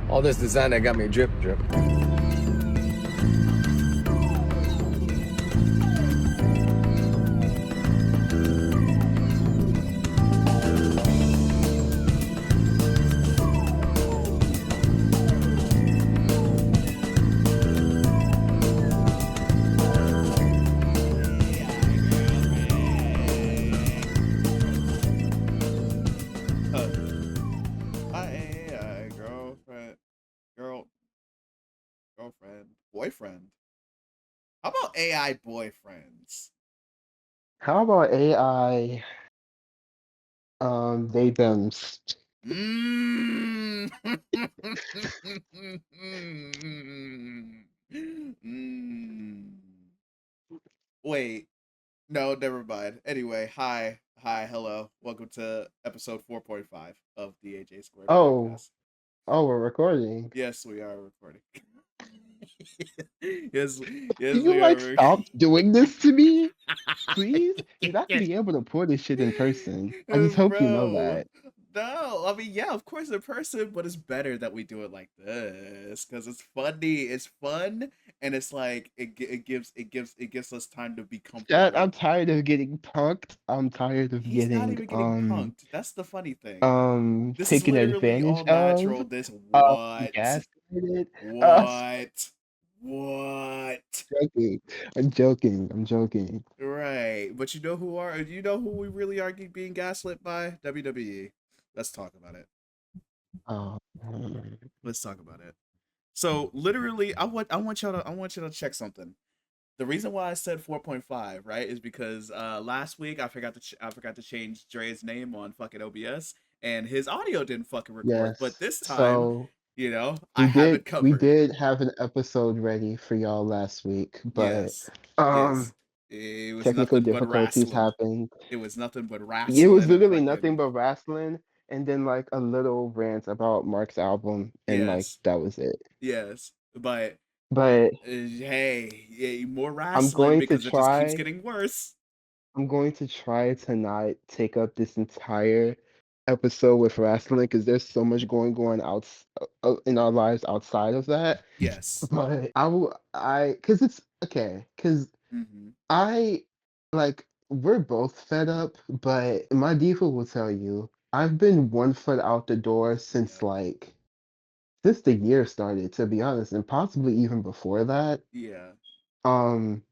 All this designer got me drip drip. Hi, girlfriend, boyfriend. How about AI boyfriends? How about AI? They thems. Mmm. mm. Wait, no, never mind. Anyway, hi, hello. Welcome to episode 4.5 of the AJSquared Oh, podcast. oh, we're recording. Yes, we are recording. yes, Can yes, you we like are. stop doing this to me, please? You're not gonna Yes. be able to pour this shit in person. I just hope you know Bro, that. no, I mean, yeah, of course in person, but it's better that we do it like this because it's funny, it's fun, and it's like it gives us time to be Chat, I'm comfortable. tired of getting punked. I'm tired of He's not getting even getting punked. That's the funny thing. This is taken literally advantage all of, natural. This what? gaslighted. What? What? Joking. I'm joking. I'm joking. Right, but you know who we really are being gaslit by? WWE. Let's talk about it. Um, Let's talk about it. So literally, I want you to check something. The reason why I said 4.5, right, is because last week I forgot to change Dre's name on fucking OBS, and his audio didn't fucking record. But yes. this time, So I have it we covered. did have an episode ready for y'all last week, but Yes, um yes. It was technical nothing but difficulties wrestling. happened. It was nothing but It was wrestling and literally nothing fucking but wrestling and then like a little rant about Mark's album and like yes, that was it. yes. But But hey, yeah, more I'm wrestling going to because it just keeps try getting worse. I'm going to try to not take up this entire episode with wrestling because there's so much going on in our lives outside of that. Yes. But because it's okay, because Hmm. I like we're both fed up, but my default will tell you I've been one foot out the door Yeah. since the year started, to be honest, and possibly even before that. Yeah. Um,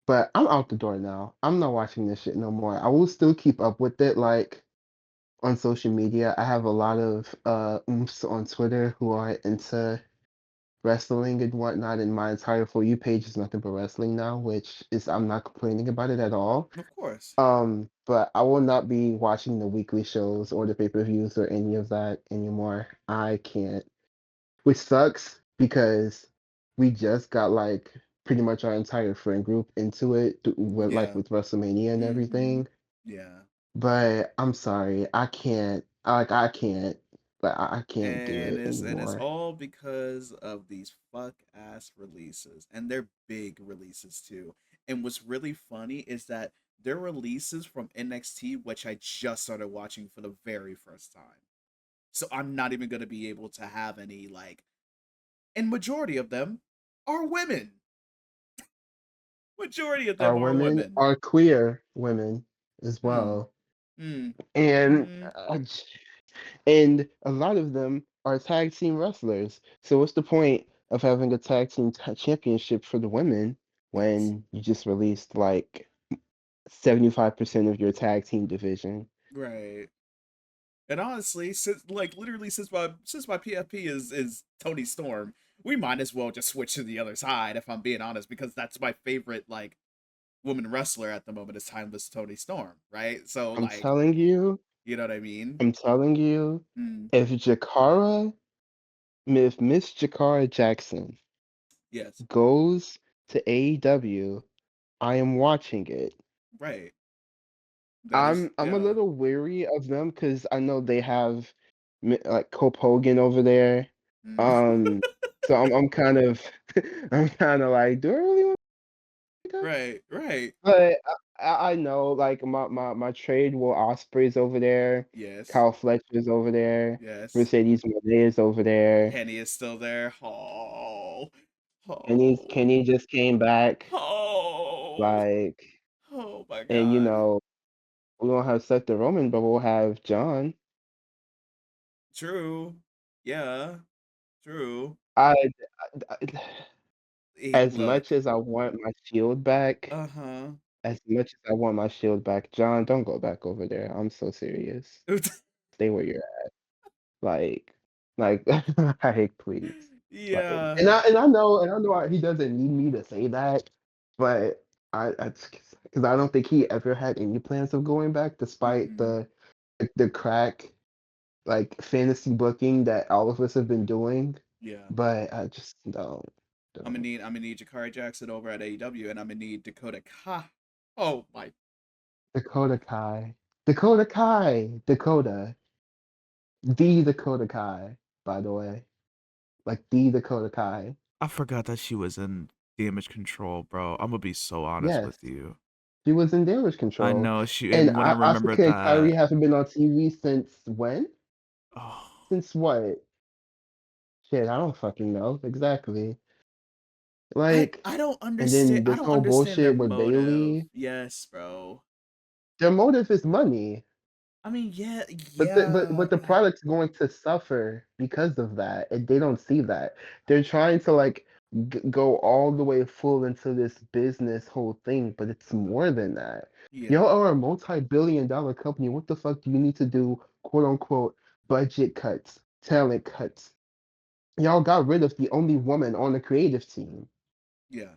but I'm out the door now. I'm not watching this shit no more. I will still keep up with it, like on social media. I have a lot of oomps on Twitter who are into wrestling and whatnot, and my entire For You page is nothing but wrestling now, which is I'm not complaining about it at all. Of course. But I will not be watching the weekly shows or the pay-per-views or any of that anymore. I can't. Which sucks because we just got like pretty much our entire friend group into it with like Yeah. with WrestleMania and Hmm. everything. Yeah. But I'm sorry, I can't. Like I can't. But I can't do And it it's anymore. all because of these fuck ass releases. And they're big releases too. And what's really funny is that they're releases from NXT, which I just started watching for the very first time. So I'm not even gonna be able to have any like, and majority of them are women. Majority of them Our are women women. are queer women as Hmm. well, Hmm. and Hmm. and a lot of them are tag team wrestlers. So what's the point of having a tag team championship for the women Yes. when you just released like 75% of your tag team division? Right. And honestly, since like literally since my PFP is Tony Storm, we might as well just switch to the other side if I'm being honest, because that's my favorite like woman wrestler at the moment is Timeless Tony Storm, right? So I'm like, telling you, you know what I mean? I'm telling you, Mm, if if Miss Jakara Jackson yes. goes to AEW, I am watching it. Right. That is I'm a yeah. little weary of them because I know they have like Cope Hogan over there. Mm. Um, so I'm kind of I'm kind of like, do I really want to go? Right, right. But I know, like my trade Will Osprey's over there, Yes. Kyle Fletcher's over there, Yes. Mercedes Monet is over there. Kenny is still there. Oh. Oh. Kenny just came back, Oh. like, Oh my and god. we don't have Seth the Roman, but we'll have John. True. Yeah. True. I, I as Look. much as I want my Shield back, Uh-huh. as much as I want my Shield back, John, don't go back over there. I'm so serious. Stay where you're at. Like, like, like, please. Like, Yeah. and I know he doesn't need me to say that, but because I don't think he ever had any plans of going back, despite Mm-mm. the crack like fantasy booking that all of us have been doing. Yeah. But I just don't. I'm gonna need Jakari Jackson over at AEW, and I'm gonna need Dakota Kai. Oh my! Dakota Kai, Dakota Kai, Dakota Kai, by the way, like the Dakota Kai. I forgot that she was in Damage Control, bro. I'm gonna be so honest Yes. with you. She was in Damage I Control. know she, And and when I remembered Asuka and Kyrie that, haven't been on TV since when? oh, Since what? Shit, I don't fucking know exactly. Like, I don't and understand. then I this don't whole understand their bullshit with motive. Bailey. Yes, bro. Their motive is money, I mean, yeah, but the product's going to suffer because of that, and they don't see that. They're trying to like go all the way full into this business whole thing, but it's more than that. yeah, Y'all are a multi-billion-dollar company. What the fuck do you need to do, quote unquote, budget cuts, talent cuts? Y'all got rid of the only woman on the creative team. yeah.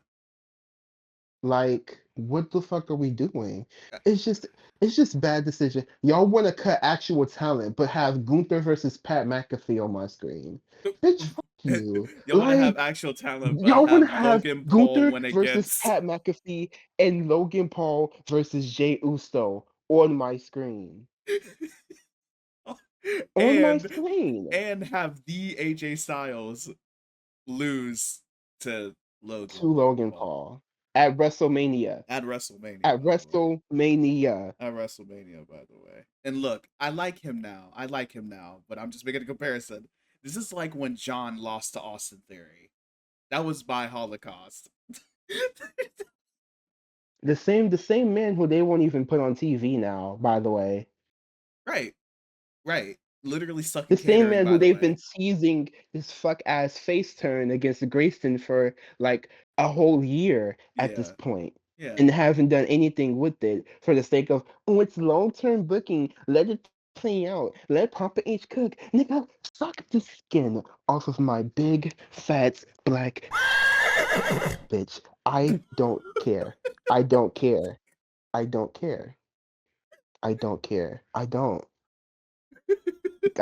Like, what the fuck are we doing? Uh, It's just it's just bad decision. Y'all want to cut actual talent, but have Gunther versus Pat McAfee on my screen. Bitch, fuck you. Y'all want to have Like, actual talent, but y'all want have to have Logan Paul Gunther when it versus gets Pat McAfee and Logan Paul versus Jey Uso on my screen. On my and screen have the AJ Styles lose to to Logan Logan Paul Paul at WrestleMania. at WrestleMania, At by the way. WrestleMania. At WrestleMania, by the way. And look, I like him now. I like him now, but I'm just making a comparison. This is like when John lost to Austin Theory. That was my Holocaust. The same man who they won't even put on TV now, by the way. Right, right. Literally The sucking same catering, man by who the they've way. been teasing this fuck ass face turn against Grayson for like a whole year at this Yeah, point, yeah. and haven't done anything with it for the sake of, oh, it's long term booking. Let it play out. Let Papa H cook. Nigga, suck the skin off of my big fat black bitch. I don't care. I don't care. I don't care. I don't care. I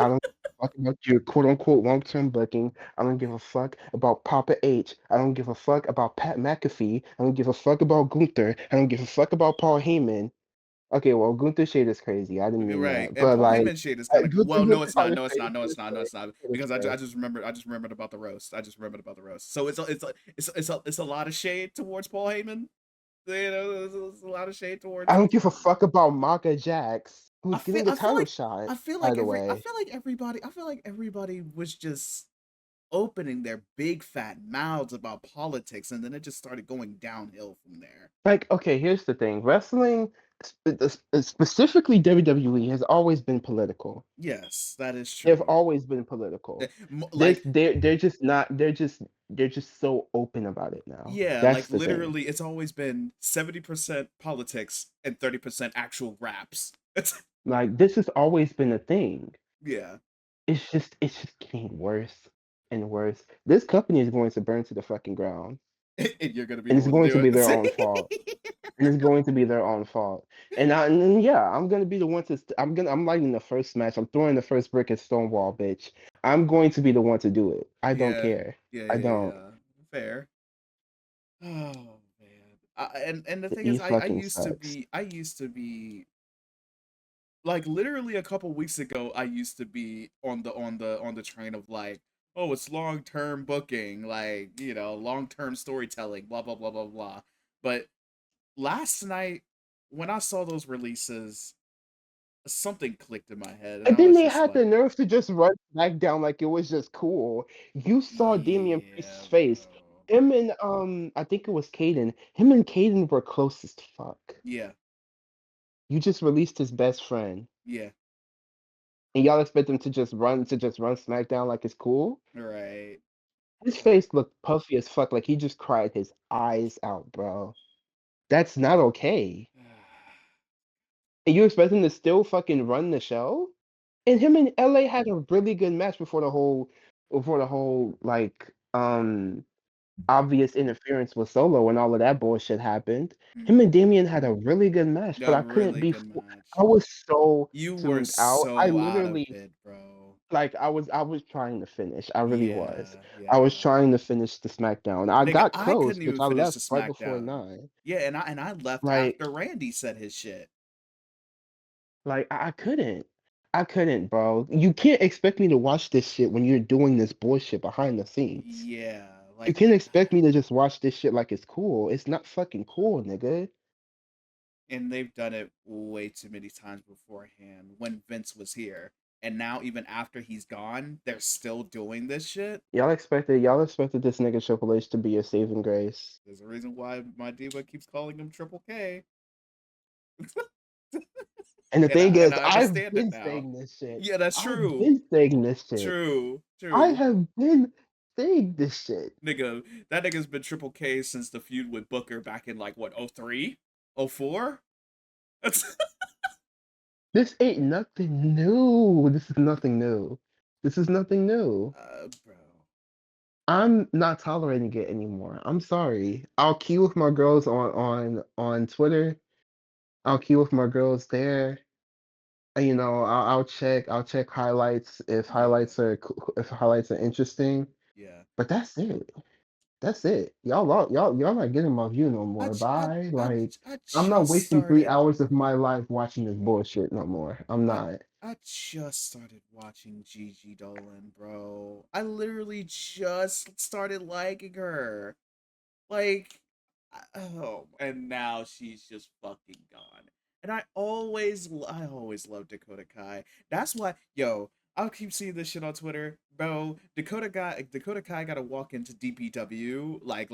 don't fuck about your quote unquote long term booking. I don't give a fuck about Papa H. I don't give a fuck about Pat McAfee. I don't give a fuck about Gunther. I don't give a fuck about Paul Heyman. Okay, well, Gunther shade is crazy. I didn't mean Right, that, and but Paul like, Heyman shade is kind of well. No, Gunther it's not. Carter No, it's shade not. No, it's is not. No, fair. it's not. Shade is Because fair. I just remembered. I just remembered about the roast. I just remembered about the roast. So it's a lot of shade towards Paul Heyman. You know, it's a lot of shade I towards. don't give a fuck about Maka Jax, who's getting a I feel title like shot, I feel by like the way. I feel like everybody was just opening their big fat mouths about politics, and then it just started going downhill from there. Like, okay, here's the thing. Wrestling, specifically WWE, has always been political. Yes, that is They've true. always been political. This Like they're just not they're just so open about it now. yeah, like That's the thing. literally, it's always been 70% politics and 30% actual raps. It's Like this has always been a thing. yeah, It's just getting worse and worse. This company is going to burn to the fucking ground. and you're gonna be And the it's one to going to do be their own it. fault. And it's going to be their own fault. And then, yeah, I'm gonna be the one to I'm lighting the first match. I'm throwing the first brick at Stonewall, bitch. I'm going to be the one to do it. I don't Yeah, care. yeah, I yeah, don't. yeah. Fair. Oh man. And the The thing is, E fucking sucks. I used to be like literally a couple weeks ago. I used to be on the train of like, oh, it's long term booking, like long term storytelling, blah blah blah blah blah. But last night when I saw those releases, something clicked in my head, and And I then was they just had the like, nerve to just run SmackDown like it was just cool. You saw Damian yeah, Priest's bro. face. Him and I think it was Caden. Him and Caden were close as fuck. Yeah, You just released his best friend. yeah, And y'all expect him to just run SmackDown like it's cool? right. His face looked puffy as fuck, like he just cried his eyes out, bro. That's not okay. And you expect him to still fucking run the show? And him and LA had a really good match before the whole like obvious interference with Solo and all of that bullshit happened. Him Mhm. and Damian had a really good match, but A I couldn't really be good I match. was so You were tuned out. I so out of literally it, bro. like I was trying to finish. I really was. Yeah, I was yeah. trying to finish the SmackDown. I Nigga, got I close, couldn't but even I finish left the right before SmackDown. 9. Yeah, and I left Like after Randy said his shit. I couldn't. I couldn't, bro. You can't expect me to watch this shit when you're doing this bullshit behind the scenes. Yeah, You like, can't expect me to just watch this shit like it's cool. It's not fucking cool, nigga. and they've done it way too many times beforehand when Vince was here. And now even after he's gone, they're still doing this shit. Y'all expected this nigga Triple H to be a saving grace. There's a reason why my diva keeps calling him Triple K. And the and I thing and is, I I've understand it been now. saying this shit. Yeah, that's I've true. been saying this shit. True. I True. have been saying this shit. Nigga, that nigga's been Triple K since the feud with Booker back in like what, 03? 04? That's This ain't nothing new. This is nothing new. This is nothing new. bro. I'm not tolerating it anymore. I'm sorry. I'll queue with my girls on Twitter. I'll queue with my girls there. And, I'll check highlights if Yeah. highlights are interesting. Yeah. But that's it. That's it. Y'all not getting my view no I more. j- I Bye. I Like I I'm not just wasting three started hours of my life watching this bullshit no more. I'm I not. I just started watching Gigi Dolan, bro. I literally just started liking her. Like, oh, and now she's just fucking gone. And I always love Dakota Kai. That's why, yo, I'll keep seeing this shit on Twitter, bro. Dakota Kai gotta walk into DPW like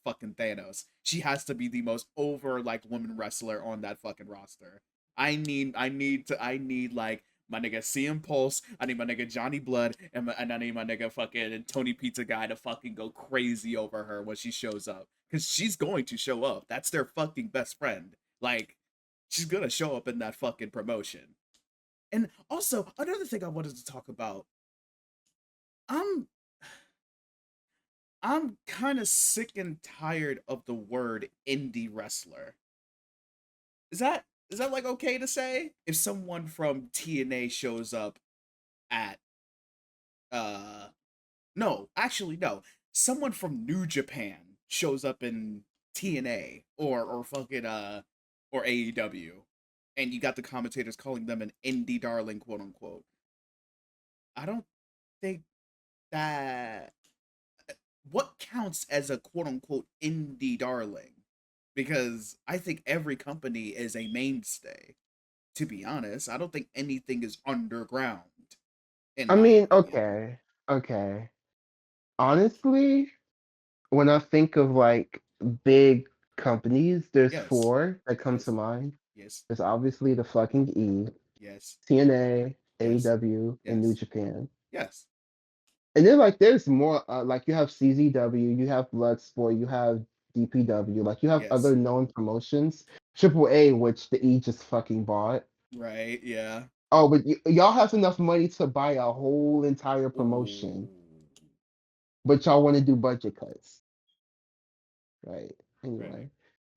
fucking Thanos. She has to be the most over like woman wrestler on that fucking roster. I need like my nigga CM Pulse, I need my nigga Johnny Blood, and I need my nigga fucking Tony Pizza Guy to fucking go crazy over her when she shows up. Because she's going to show up. That's their fucking best friend. Like, she's gonna show up in that fucking promotion. And also, another thing I wanted to talk about, I'm I'm kind of sick and tired of the word indie wrestler. Is that like okay to say? If someone from TNA shows up at uh no, actually no. Someone from New Japan shows up in TNA or fucking or AEW, and you got the commentators calling them an indie darling, quote unquote. I don't think that what counts as a quote unquote indie darling, because I think every company is a mainstay. To be honest, I don't think anything is underground, in I my mean, opinion. okay. Okay. Honestly, when I think of like big companies, there's Yes, four that come to yes, mind. yes, There's obviously the fucking yes, TNA, yes, AEW, and New yes, Japan. yes, And then like there's more like you have CZW, you have Bloodsport, you have DPW, like you have yes. other known promotions. Triple A, which the E just fucking bought. Right, yeah. Oh, but y'all have enough money to buy a whole entire promotion, Ooh. but y'all want to do budget cuts, right? Right.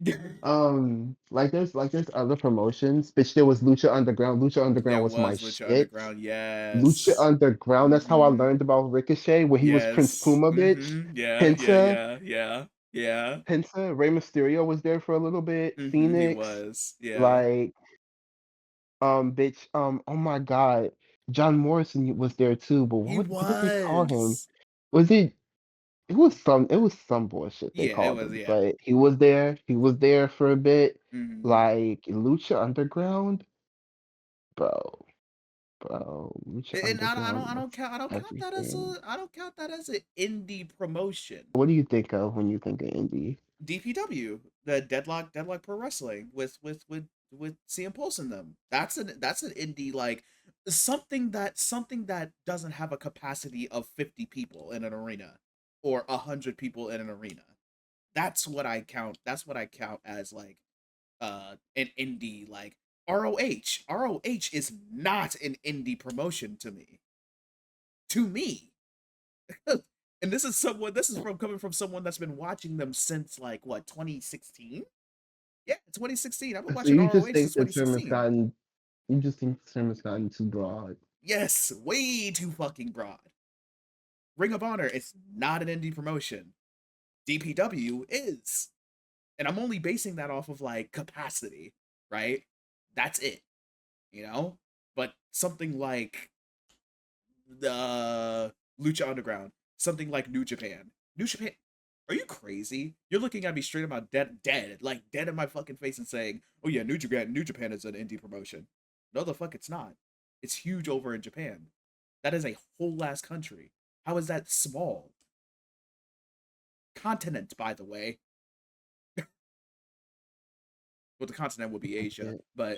Anyway, like there's other promotions. Bitch, there was Lucha Underground. Lucha Underground There was my was Lucha shit. Underground, Lucha yes. Underground. That's how I Mm-hmm. learned about Ricochet, where he was Prince Yes. Puma, bitch. Mm-hmm. Yeah, yeah, Penta, yeah, yeah, yeah. Rey Mysterio was there for a little bit. Mm-hmm. He Phoenix, was. Yeah. like, bitch, oh my God, John Morrison was there too. But He what did they call him? was. Was it? it was some bullshit they Yeah, it called was. him, Yeah. but he was there for a bit. Hmm. Like Lucha Underground, bro, bro, Lucha And Underground was I don't count that as everything. I don't count that as an indie promotion. What do you think of when you think of indie? DPW, the Deadlock Pro Wrestling with CM Pulse in them. That's an indie, like something that doesn't have a capacity of 50 people in an arena or 100 people in an arena. That's what I count. That's what I count as like an indie, like ROH. ROH is not an indie promotion to me. To me. And this is from coming from someone that's been watching them since like what, 2016? Yeah, 2016. I've been So watching you ROH just since think the term has 2016. gotten you just think the term has gotten too broad. Yes, way too fucking broad. Ring of Honor is not an indie promotion. DPW is. And I'm only basing that off of like capacity, right? That's it, you know? But something like the Lucha Underground, something like New Japan. New Japan, are you crazy? You're looking at me straight about dead, like dead in my fucking face and saying, "Oh yeah, New Japan is an indie promotion." No, the fuck, it's not. It's huge over in Japan. That is a whole ass country. How is that small? Continent, by the way. Well, the continent would be Asia, Yeah, but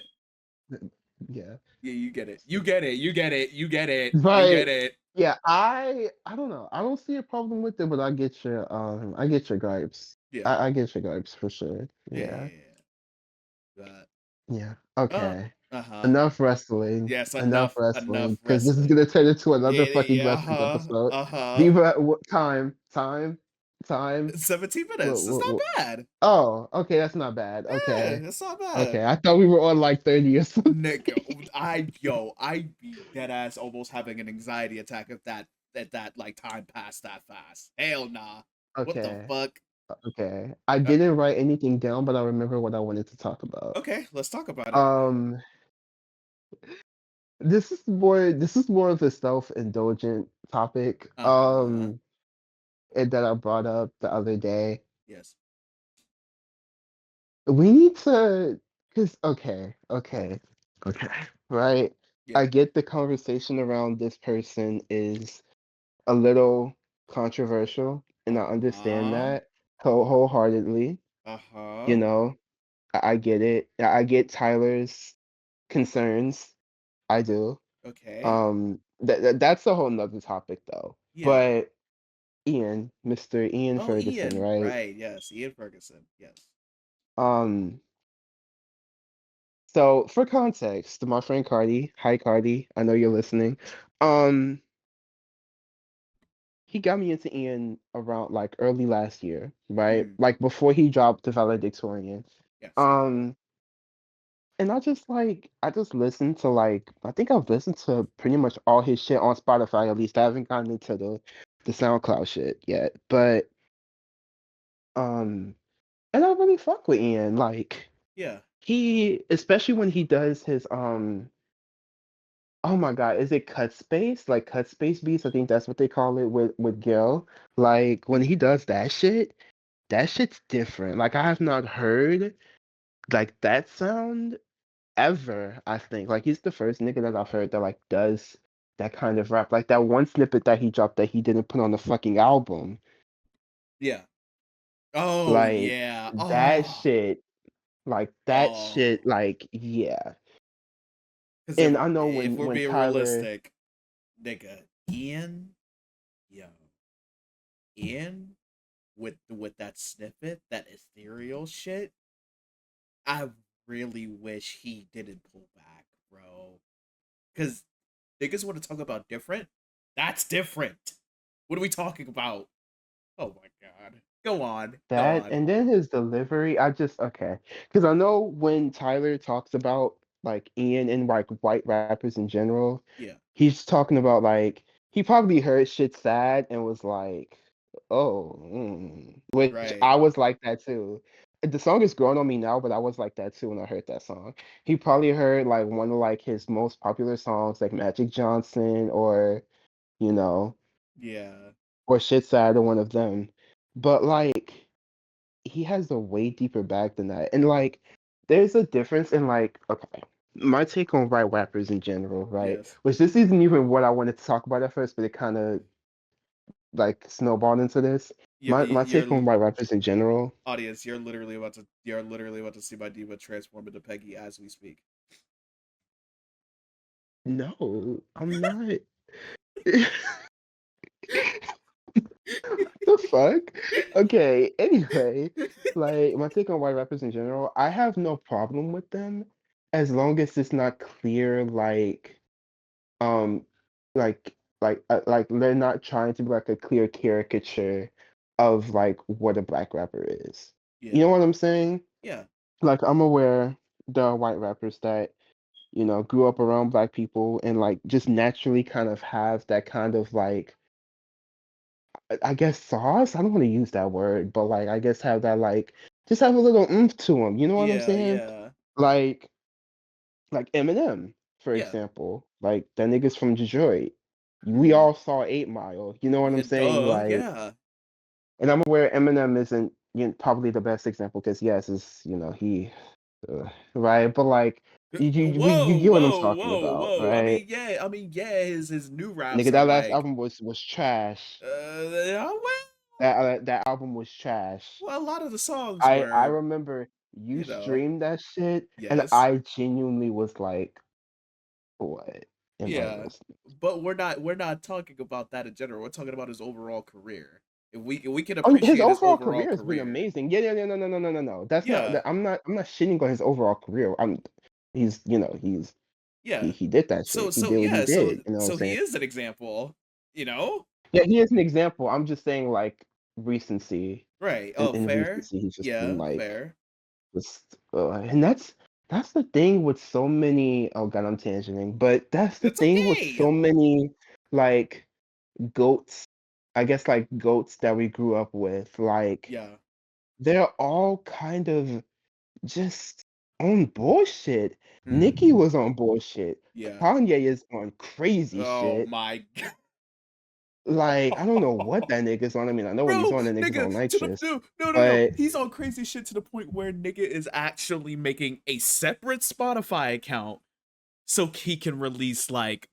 yeah. yeah, you get it. You get it. You get it. You get it. You get But it. yeah, I don't know. I don't see a problem with it, but I get your gripes. Yeah. I get your gripes for sure. Yeah. Yeah. But Yeah. uh Okay. uh-huh. Enough wrestling. Yes, Enough enough wrestling. Because this is wrestling. gonna turn into Yeah, another fucking yeah, wrestling uh-huh, episode. uh-huh. Viva, time. 17 What, minutes. It's what, not what? bad. Oh, okay, that's not bad. Yeah, Okay. it's not Okay. bad. I thought we were on like 30 or something. Nick, I'd be dead ass almost having an anxiety attack if that like time passed that fast. Hell nah. What the Okay. fuck? Okay. I Uh, didn't write anything down, but I remember what I wanted to talk about. okay, let's talk about it. Um, this is more of a self-indulgent topic. Uh-huh. And that I brought up the other day. Yes. We need to, cause okay, right? Yeah. I get the conversation around this person is a little controversial, and I understand Uh-huh. that wholeheartedly. You Uh-huh. know, I get it. I get Tyler's concerns. I do. Okay. That's a whole nother topic though. Yeah. But Mr. Ian Oh, Ferguson, Ian. right? Right. Yes. Ian Ferguson. Yes. Um, so for context, my friend Cardi, hi Cardi, I know you're listening. Um, he got me into Ian around like early last year, right? Mm. Like before he dropped the valedictorian. Yes. Um, and I just listened to like I think I've listened to pretty much all his shit on Spotify, at least I haven't gotten into the SoundCloud shit yet. But um and I really fuck with Ian. Like Yeah. he especially when he does his oh my God, is it cut space? Like cut space beats, I think that's what they call it with Gil. Like when he does that shit's different. Like I have not heard like that sound ever, I think. Like he's the first nigga that I've heard that like does that kind of rap. Like that one snippet that he dropped that he didn't put on the fucking album. Yeah. Oh Like yeah. that Oh. shit, like that Oh. shit, like yeah. Because And I know if when we're when being Tyler realistic, nigga, Ian, yo, Ian with that snippet, that ethereal shit, I really wish he didn't pull back, bro. Because niggas want to talk about different. That's different. What are we talking about? Oh my god. Go on. Go that on. and then his delivery, I just okay. Because I know when Tyler talks about like Ian and like white rappers in general, Yeah. he's talking about like he probably heard shit sad and was like, oh, which Right. I was like that too. The song is growing on me now, but I was like that too when I heard that song. He probably heard like one of like his most popular songs, like Magic Johnson, or you know, Yeah. or shit's either one of them. But like he has a way deeper bag than that. And like there's a difference in like okay. My take on white rappers in general, right? Yes. Which this isn't even what I wanted to talk about at first, but it kind of like snowballed into this. My take on white rappers in general. Audience, you're literally about to see my diva transform into Peggy as we speak. No, I'm not. The fuck? Okay, anyway, like my take on white rappers in general, I have no problem with them as long as it's not clear um like they're not trying to be like a clear caricature of like what a black rapper is. You Yeah. know what I'm saying? Yeah. Like I'm aware there are white rappers that, you know, grew up around black people and like just naturally kind of have that kind of like I guess sauce. I don't want to use that word, but like I guess have that like just have a little oomph to them. You know what I'm Yeah. saying? Yeah. Like like Eminem, for Yeah. example. Like that nigga's from Detroit. We Mm-hmm. all saw 8 Mile. You know what I'm Yeah, saying? duh. Like, Yeah. and I'm aware Eminem isn't probably the best example because yes, is he right, but like you Whoa, get what I'm whoa, talking whoa, about, whoa. right? I mean, yeah, his new raps Nigga, are that last like, album was trash. well, That album was trash. well, a lot of the songs I were, remember you you know, streamed that shit, and yes, I genuinely was like, "What am I yeah, listening?" but we're not talking about that in general. We're talking about his overall career. If we can Oh, his appreciate his overall overall career has been career, amazing. Yeah, yeah, yeah, no, no, no, no, no, no. That's not. yeah, I'm not shitting on his overall career. He's, yeah. he did that So shit. He so did what he yeah, so did. You know what I'm so he saying? is an example, you know? Yeah, he is an example. I'm just saying, like recency. Right. In, Oh, in fair. recency, he's just been Yeah, like, fair. just, and that's the thing with so many. Oh God, I'm tangenting, but that's the It's thing with okay. so many like goats. I guess like goats that we grew up with. Like Yeah. they're all kind of just on bullshit. Nicki Hmm. was on bullshit. Yeah. Kanye is on crazy Oh shit. my god. Like, I don't know what that nigga's on. I mean, I know what he's Bro, on, that nigga's nigga, on to the nitrous. no, no, no, no. But He's on crazy shit to the point where nigga is actually making a separate Spotify account so he can release like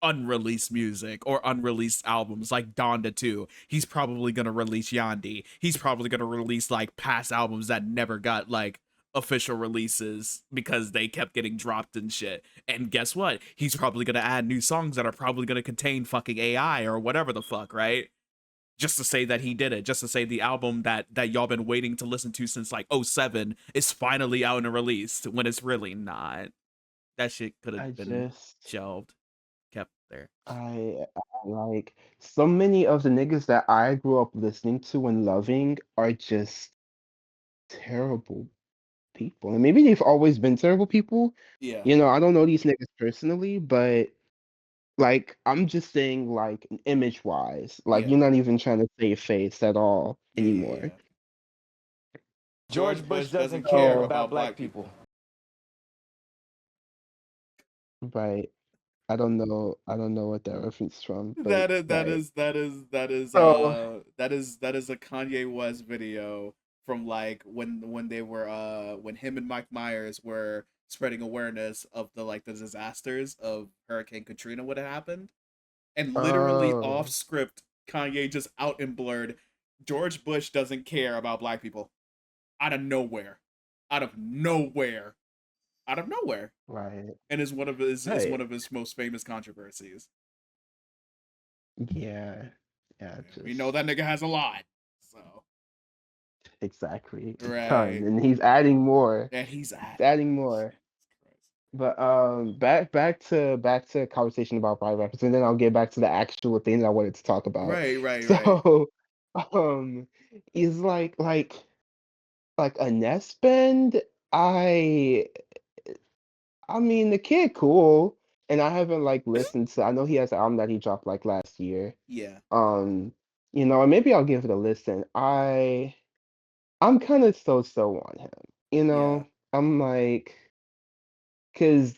unreleased music or unreleased albums like Donda 2. He's probably gonna release Yandi. He's probably gonna release like past albums that never got like official releases because they kept getting dropped and shit. And guess what? He's probably gonna add new songs that are probably gonna contain fucking AI or whatever the fuck, right? Just to say that he did it, just to say the album that y'all been waiting to listen to since like '07 is finally out and released when it's really not. That shit could I have been just, shelved, kept there. I like so many of the niggas that I grew up listening to and loving are just terrible people. And maybe they've always been terrible people. Yeah. You know, I don't know these niggas personally, but like I'm just saying like image wise. Like Yeah. you're not even trying to save face at all Yeah, yeah, anymore. yeah. George George Bush Bush doesn't doesn't care care So about about black black people. people. right. I don't know what that reference from, but That is that right. is that is that is So that is a Kanye West video from like when they were when him and Mike Myers were spreading awareness of the disasters of Hurricane Katrina what had happened. And literally off oh script, Kanye just out and blurred George Bush doesn't care about black people. Out of nowhere. Out of nowhere. Out of nowhere. right. And is Right. one of his most famous controversies. Yeah. Yeah, We know just that nigga has a lot. So exactly a ton. right. And he's adding more. And he's He's at adding more. Jesus Christ. But back to conversation about pride rappers, and then I'll get back to the actual thing that I wanted to talk about. Right, right, right. So, um, is like a nest bend. I mean the kid cool, and I haven't like listened to. I know he has an album that he dropped like last year. Yeah, Um, and maybe I'll give it a listen. I'm kind of so on him. You yeah, know, I'm like, cause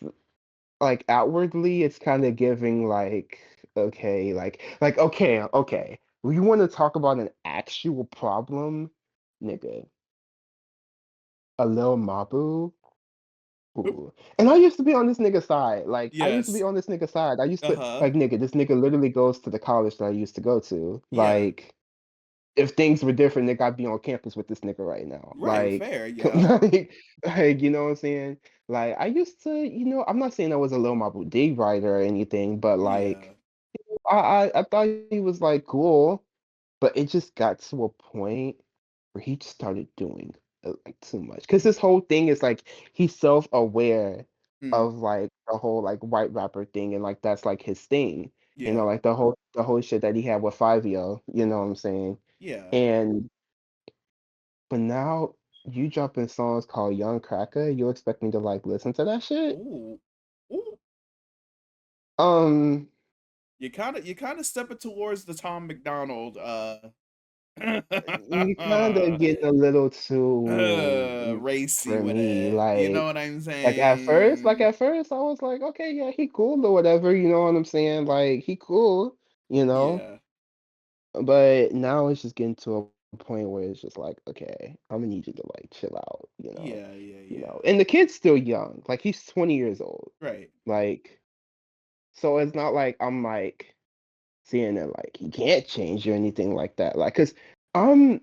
like outwardly it's kind of giving like okay, like okay, okay. when you want to talk about an actual problem, nigga, a Lil Mabu. Ooh. And I used to be on this nigga side. Like, I used to be Yes. on this nigga side. I used to Uh-huh. like nigga, this nigga literally goes to the college that I used to go to. Yeah. Like, if things were different, nigga, I'd be on campus with this nigga right now. Right, Like, fair, yeah. like, you know what I'm saying? Like, I used to, I'm not saying I was a Lil Mabu D writer or anything, but Yeah. like, I thought he was like cool, but it just got to a point where he just started doing like too much. Because this whole thing is like he's self-aware Mm, of like the whole like white rapper thing, and like that's like his thing. yeah. Like the whole shit that he had with 5 you know what I'm saying? Yeah. And but now you dropping songs called Young Cracker, you expect me to like listen to that shit? Ooh. Ooh. Um, You kinda stepping towards the Tom McDonald you kind of getting a little too racy for with me, it. You know like. what I'm Like saying? at first, I was like, okay, yeah, he cool or whatever, you know what I'm saying? Like he cool, you know. Yeah. But now it's just getting to a point where it's just like, okay, I'm gonna need you to like chill out, Yeah, yeah, yeah. And the kid's still young, like he's 20 years old, Right. like so it's not like I'm like seeing it like he can't change or anything like that, like, cause I'm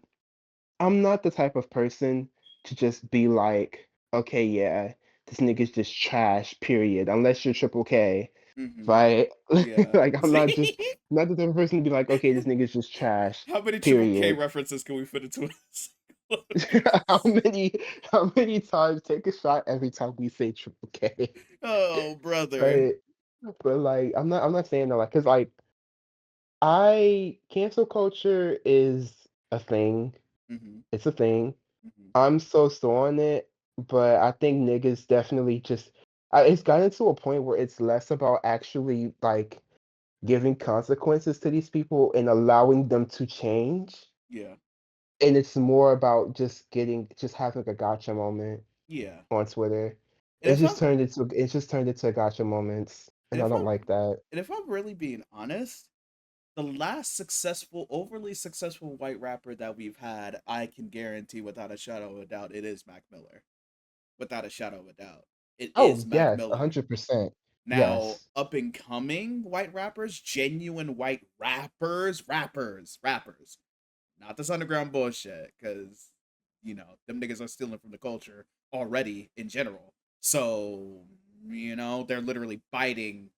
I'm not the type of person to just be like, okay, yeah, this nigga's just trash, period. Unless you're Triple K, Mhm. right? Yeah. Like I'm not the type of person to be like, okay, this nigga's just trash, How many Triple K period. references can we fit into a single how episode? many how many times take a shot every time we say Triple K? Oh, brother. But like I'm not saying that like because like I cancel culture is a thing. Mhm. It's a thing. Mhm. I'm so on it, but I think niggas definitely just it's gotten to a point where it's less about actually like giving consequences to these people and allowing them to change, Yeah. and it's more about just having a gotcha moment Yeah. on Twitter. And if I'm It's just turned into gotcha moments, and and I if don't I'm like that. and if I'm really being honest, the last successful, overly successful white rapper that we've had, I can guarantee without a shadow of a doubt, it is Mac Miller. Without a shadow of a doubt, it Oh is Mac yes, Miller. 100%. Now, Yes. up and coming white rappers, genuine white rappers, not this underground bullshit, because them niggas are stealing from the culture already in general. So they're literally biting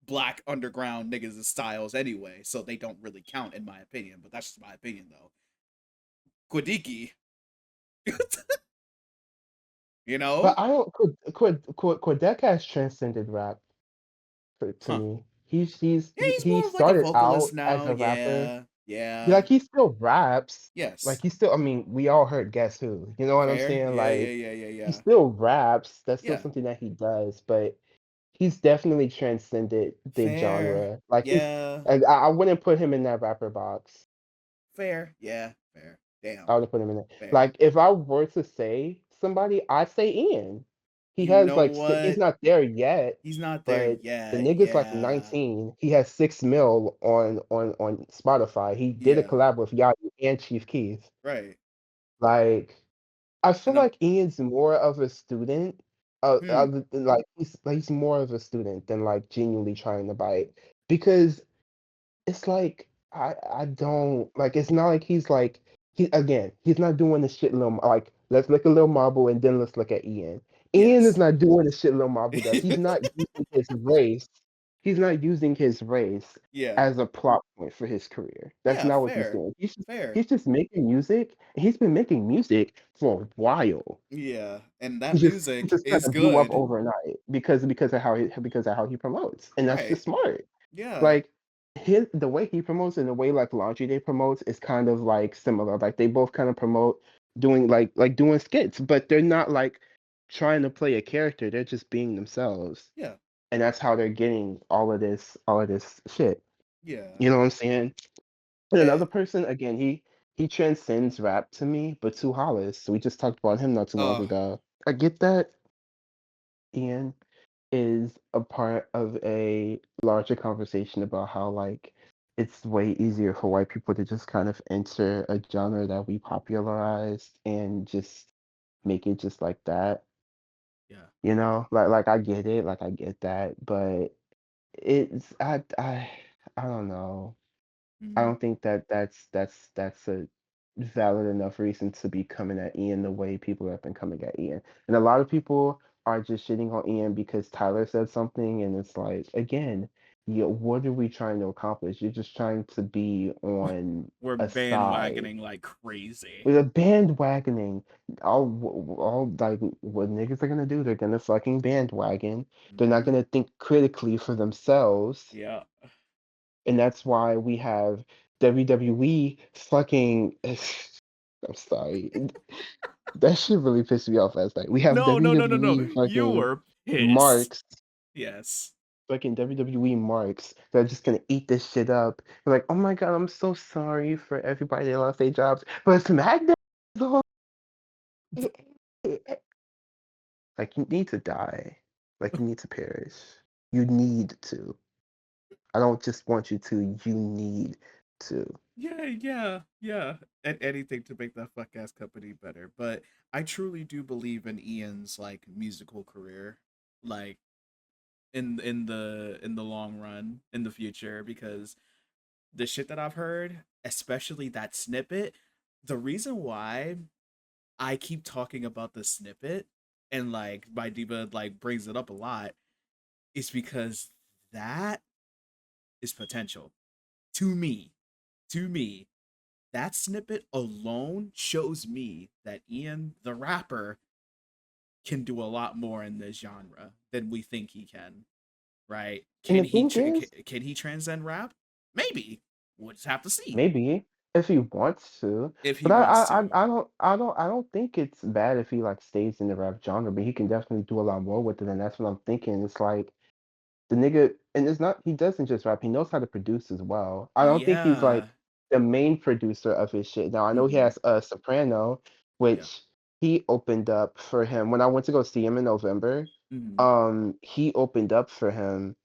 black underground niggas' styles anyway, so they don't really count in my opinion. But that's just my opinion though. Quidiki, you But know, I don't Quebec has transcended rap to huh? me. Yeah, he's He more of like a started vocalist out now. as a rapper. Yeah, yeah, Like he still raps. Like yes, he still I mean, we all heard Guess Who. You know what I'm fair. saying? Yeah, yeah, Like yeah, yeah, he yeah, still raps. That's still yeah. something that he does, but he's definitely transcended the Fair. genre. Like Yeah, I wouldn't put him in that rapper box. fair. Yeah, fair. Damn, I would have put him in there. fair. Like if I were to say somebody, I'd say Ian. He You has know like he's what? not there yet, He's not there but the yet. nigga's like Yeah, 19. He has 6 mil on Spotify. He did a yeah. collab with Yachty and Chief Keef. Right. Like I feel And I'm. like Ian's more of a student. Hmm. Like he's more of a student than like genuinely trying to bite because it's like I don't like it's not like he's not doing the shit little like let's look at Lil Marble and then let's look at Ian. Ian is Yes. not doing the shit Lil Marble does. He's not using his race Yeah. as a plot point for his career. That's Yeah. not what he's Fair. doing. Fair. He's just making music, and he's been making music for a while. Yeah. And that He music just kind is of blew up good. overnight because of how he promotes, and that's Right. just smart. Yeah. Like the way he promotes and the way like Laundry Day promotes is kind of like similar. Like they both kind of promote doing doing skits, but they're not like trying to play a character. They're just being themselves, Yeah. and that's how they're getting all of this shit. Yeah. You know what I'm saying? And Eh, another person, again, he transcends rap to me, but Two Hollis. So we just talked about him not too long uh. ago. I get that Ian is a part of a larger conversation about how like it's way easier for white people to just kind of enter a genre that we popularized and just make it just like that. Yeah. You know, like I get it, like I get that, but it's I don't know. I Mm-hmm. don't think that that's a valid enough reason to be coming at Ian the way people have been coming at Ian. And a lot of people are just shitting on Ian because Tyler said something, and it's like, again, what are we trying to accomplish? You're just trying to be on We're a side. bandwagoning like crazy. With a bandwagoning, all like what niggas are gonna do, they're gonna fucking bandwagon. They're not Mm-hmm. gonna think critically for themselves, Yeah. and that's why we have WWE fucking. I'm sorry, that shit really pissed me off last night. We have No, no, no, no, no. WWE You fucking were pissed. marks, Yes. fucking WWE marks that are just gonna eat this shit up. They're like, oh my god, I'm so sorry for everybody that lost their jobs, but SmackDown. is the whole- Like, you need to die. Like, you need to perish. You need to. I don't just want you to, you need to. Yeah, yeah, yeah. And anything to make that fuck ass company better. But I truly do believe in Ian's like musical career. Like in the long run, in the future, because the shit that I've heard, especially that snippet, the reason why I keep talking about the snippet and like my diva like brings it up a lot is because that is potential to me. To me, that snippet alone shows me that Ian the rapper can do a lot more in this genre than we think he can, right? And the thing is, Can he transcend rap? Maybe. We'll just have to see maybe if he wants to, if he but wants to. I don't think it's bad if he like stays in the rap genre, but he can definitely do a lot more with it, and that's what I'm thinking. It's like the nigga, and it's not, he doesn't just rap, he knows how to produce as well. I don't think he's Yeah. like the main producer of his shit. Now I know he Mm-hmm. has Soprano, Yeah. which he opened up for him when I went to go see him in November. Mm-hmm. He opened up for him,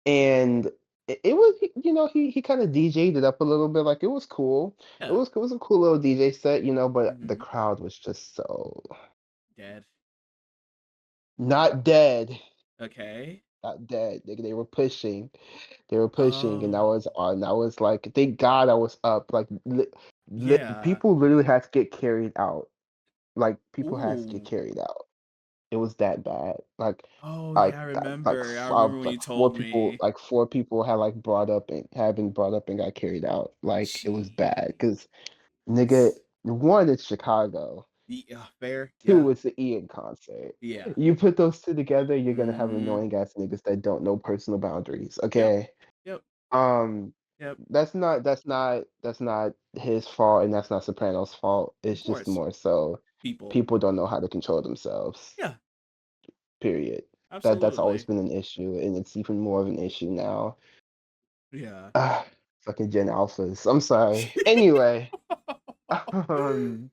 and it was, you know, he kind of DJ'd it up a little bit, like it was cool. Yeah. It was a cool little DJ set, you know, but the Mm-hmm. crowd was just so Dead. not dead, Okay. not dead. They were pushing. They were pushing, and Oh. I was like, thank God I was up. Like, Yeah. people literally had to get carried out. Like, people had to get Ooh. carried out. It was that bad. Oh yeah, I Like, remember. I remember when you told me. like four people had like brought up and had been brought up and got carried out. Like, it was bad Jeez. because nigga, one, it's Chicago. Yeah, fair. Yeah. Two, it's the Ian concert. Yeah. You put those two together, you're gonna have Mm-hmm. annoying ass niggas that don't know personal boundaries. Yep. Okay. Yep. Um, Yep. that's not his fault, and that's not Soprano's fault. Of It's just course. more so People. people don't know how to control themselves. Yeah. Period. That's always Absolutely. been an issue, and it's even more of an issue now. Yeah. Ah, fucking Gen Alphas. I'm sorry. Anyway, um,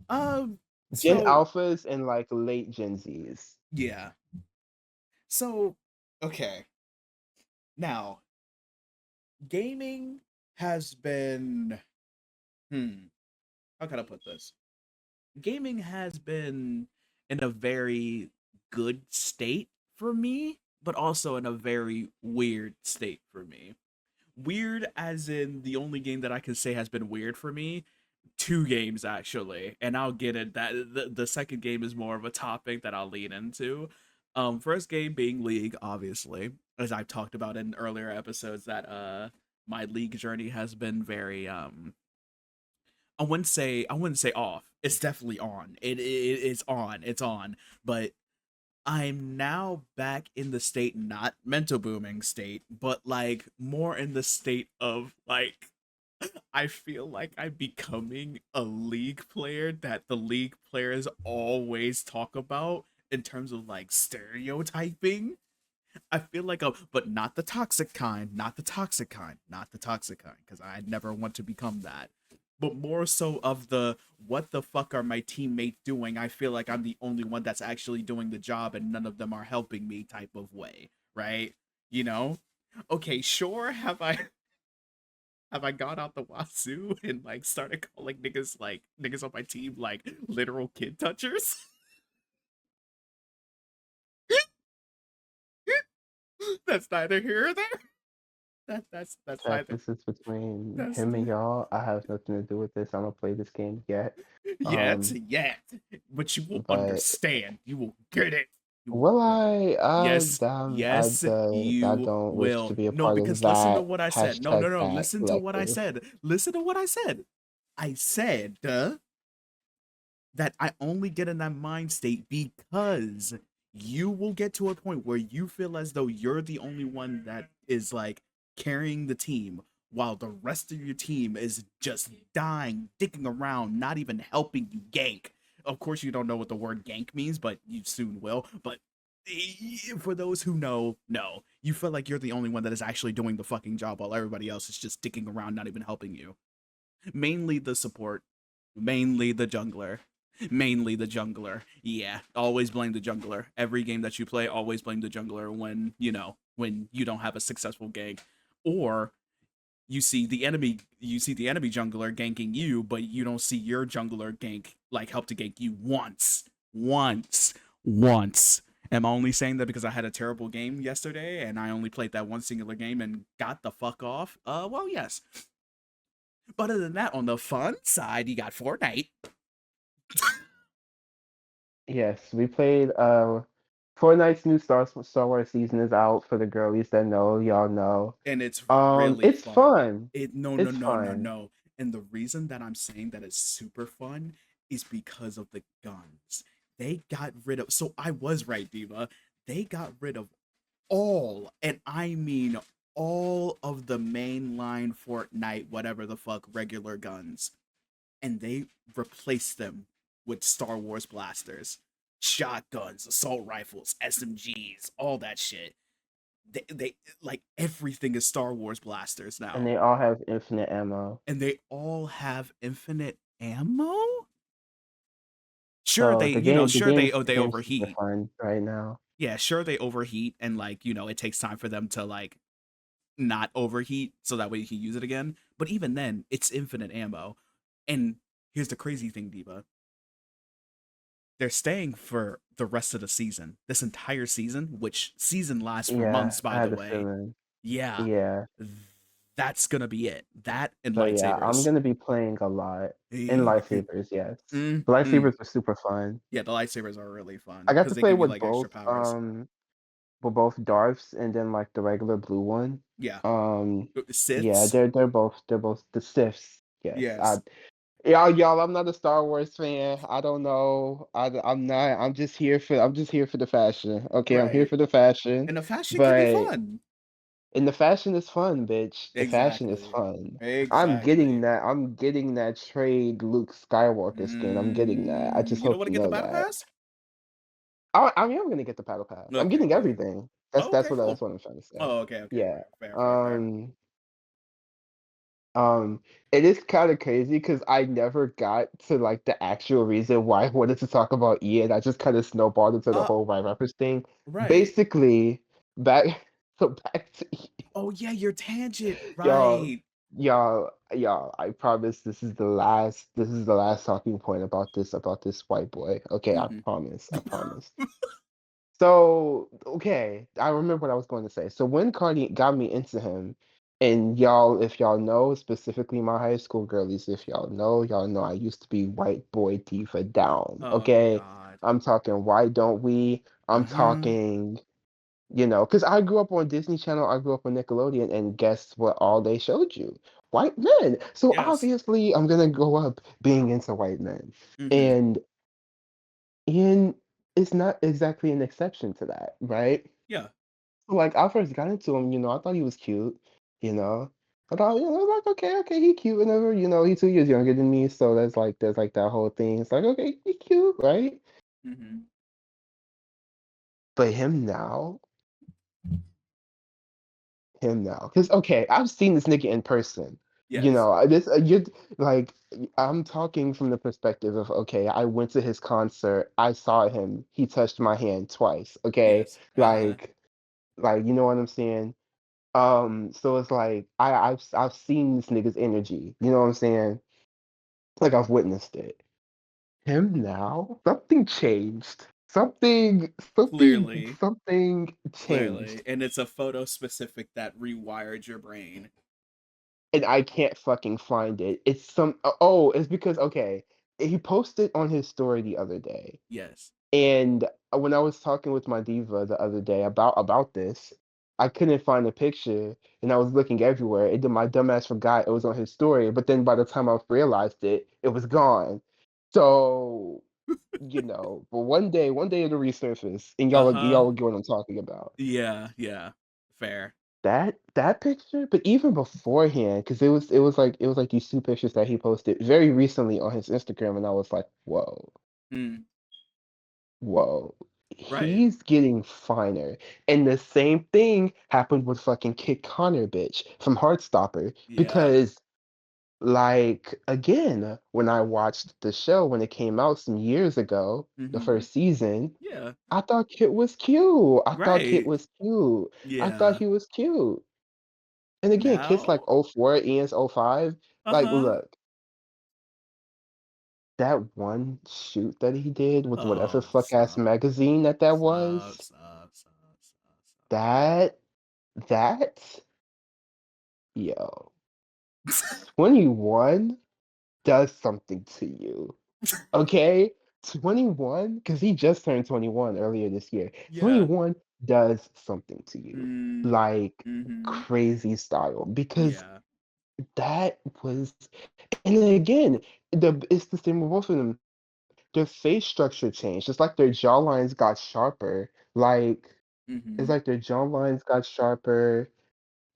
um. Gen So Alphas and like late Gen Zs. yeah. So okay. Now, gaming has been. How can I put this? Gaming has been in a very good state for me, but also in a very weird state for me. Weird as in the only game that I can say has been weird for me, two games actually, and I'll get it. That the second game is more of a topic that I'll lean into. First game being League, obviously, as I've talked about in earlier episodes, that my League journey has been very I wouldn't say off. It's definitely on. It's on. It's on. But I'm now back in the state, not mental booming state, but like more in the state of like I feel like I'm becoming a league player that the league players always talk about in terms of like stereotyping. I feel like a, but not the toxic kind, not the toxic kind, not the toxic kind, because I never want to become that. But more so of the what the fuck are my teammates doing? I feel like I'm the only one that's actually doing the job and none of them are helping me type of way, right? You know? Okay, sure, have I have I gone out the wazoo and like started calling niggas on my team like literal kid touchers? That's neither here or there. That's Chat, neither. this is between That's him and y'all. I have nothing to do with this. I don't play this game yet. yet, yet. But you will But understand. You will get it. You will will get it. I? Yes, I, yes, I you don't wish to will. be a No, part of because listen to that what I said. No, no, hashtag no. that Listen to what I collective. said. Listen to what I said. I said that I only get in that mind state because you will get to a point where you feel as though you're the only one that is like carrying the team while the rest of your team is just dying, dicking around, not even helping you gank. Of course, you don't know what the word gank means, but you soon will. But for those who know, no, you feel like you're the only one that is actually doing the fucking job while everybody else is just dicking around, not even helping you. Mainly the support, mainly the jungler, mainly the jungler. Yeah, always blame the jungler. Every game that you play, always blame the jungler when, when you don't have a successful gank. Or you see the enemy jungler ganking you, but you don't see your jungler gank, like help to gank you once. Am I only saying that because I had a terrible game yesterday and I only played that one singular game and got the fuck off? Well, yes. But other than that, on the fun side, you got Fortnite. Yes, we played. Fortnite's new Star Wars season is out for the girlies that know. Y'all know. And it's really It's fun. fun. No, It's no, no, fun. no. And the reason that I'm saying that it's super fun is because of the guns. They got rid of, so I was right, Diva. They got rid of all, and I mean all of the mainline Fortnite, whatever the fuck, regular guns. And they replaced them with Star Wars blasters, shotguns, assault rifles, SMGs, all that shit. They like everything is Star Wars blasters And now, they all have infinite ammo. and they all have infinite ammo. Sure, So they you know sure the they game's super overheat. fun right now. Yeah, sure they overheat, and like it takes time for them to like not overheat, so that way you can use it again. But even then, it's infinite ammo. And here's the crazy thing, Diva. They're staying for the rest of the season. This entire season, which season lasts for Yeah, months, I by had the a way. feeling. Yeah, Yeah. that's gonna be it. That and So yeah, I'm lightsabers. gonna be playing a lot in mm, lightsabers. Yes, mm. the lightsabers are super fun. Yeah, the lightsabers are really I fun got because to they play give you like extra powers. with both Darths and then like the regular blue one. Yeah, Um, yeah, Siths. they're both the Siths. Yes, Yes, y'all, I'm not a Star Wars fan. I don't know. I'm not. I'm just here for the fashion. Okay, I'm here right. for the fashion. And the fashion can be But fun. and the fashion is fun, bitch. The fashion is Exactly. fun. Exactly. I'm getting that trade Luke Skywalker skin. I'm getting that. I just You don't hope want to you get the know battle that. pass? I'm gonna get the battle pass. I'm Okay, getting cool. everything. Oh, okay, That's cool. what I'm trying to say. Oh, okay, okay, Yeah. okay. Fair, fair, fair. Um. Um. It is kind of crazy because I never got to like the actual reason why I wanted to talk about Ian. I just kind of snowballed into the Uh, whole white rappers thing. right. Basically, back back to Oh yeah, your tangent. y'all, Right. y'all, I promise this is the last talking point about this white boy. Okay, Mm-hmm. I promise. So, okay, I remember what I was going to say. So when Cardi got me into him, and y'all, if y'all know, specifically my high school girlies, if y'all know I used to be white boy diva down. Oh Okay, God. I'm talking why don't we? I'm Uh-huh. talking because I grew up on Disney Channel, I grew up on Nickelodeon, and guess what all they showed you? White men. So Yes. obviously I'm gonna grow up being into white men. Mm-hmm. And Ian is not exactly an exception to that, right? Yeah. Like I first got into him, I thought he was cute, you know. I thought, like, okay, he cute, whatever, he's 2 years younger than me, so there's like that whole thing. It's like, okay, he cute, right? Mm-hmm. But him now. Because okay, I've seen this nigga in person. Yes. This you like I'm talking from the perspective of okay, I went to his concert, I saw him, he touched my hand twice. Okay, Yes. Uh-huh. like you know what I'm saying. So it's like I've seen this nigga's energy. You know what I'm saying? Like I've witnessed it. Him now, something changed. Clearly, Something clearly, changed. and it's a photo specific that rewired your brain. And I can't fucking find it. It's oh, it's because okay, he posted on his story the other day. Yes. And when I was talking with my diva the other day about this, I couldn't find a picture, and I was looking everywhere. And then my dumbass forgot it was on his story. But then by the time I realized it, it was gone. So but one day it'll resurface, and Uh-huh. y'all will get what I'm talking about. Yeah, yeah. Fair. That picture, but even beforehand, because it was like these two pictures that he posted very recently on his Instagram, and I was like, whoa. Mm, Whoa, right. he's getting finer. And the same thing happened with fucking Kid Connor, bitch, from Heartstopper. Yeah. Because, like, again, when I watched the show when it came out some years ago, the Mm-hmm. first season, Yeah. I thought Kit was cute. I thought Kit Right. was cute. I thought Yeah. he was cute. And again, Kit's like Now. '04, Ian's '05. Like, Uh-huh. look, that one shoot that he did with whatever Oh, fuck ass stop. magazine that Stop, was, stop, stop, stop, that That yo, stop. 21 does something to you. Okay? 21, because he just turned 21 earlier this year. Yeah. 21 does something to you. Mm, Like mm-hmm. crazy style. Because Yeah. that was and again, it's the same with both of them. Their face structure changed. It's like their jawlines got sharper. Like it's Mm-hmm. like their jawlines got sharper.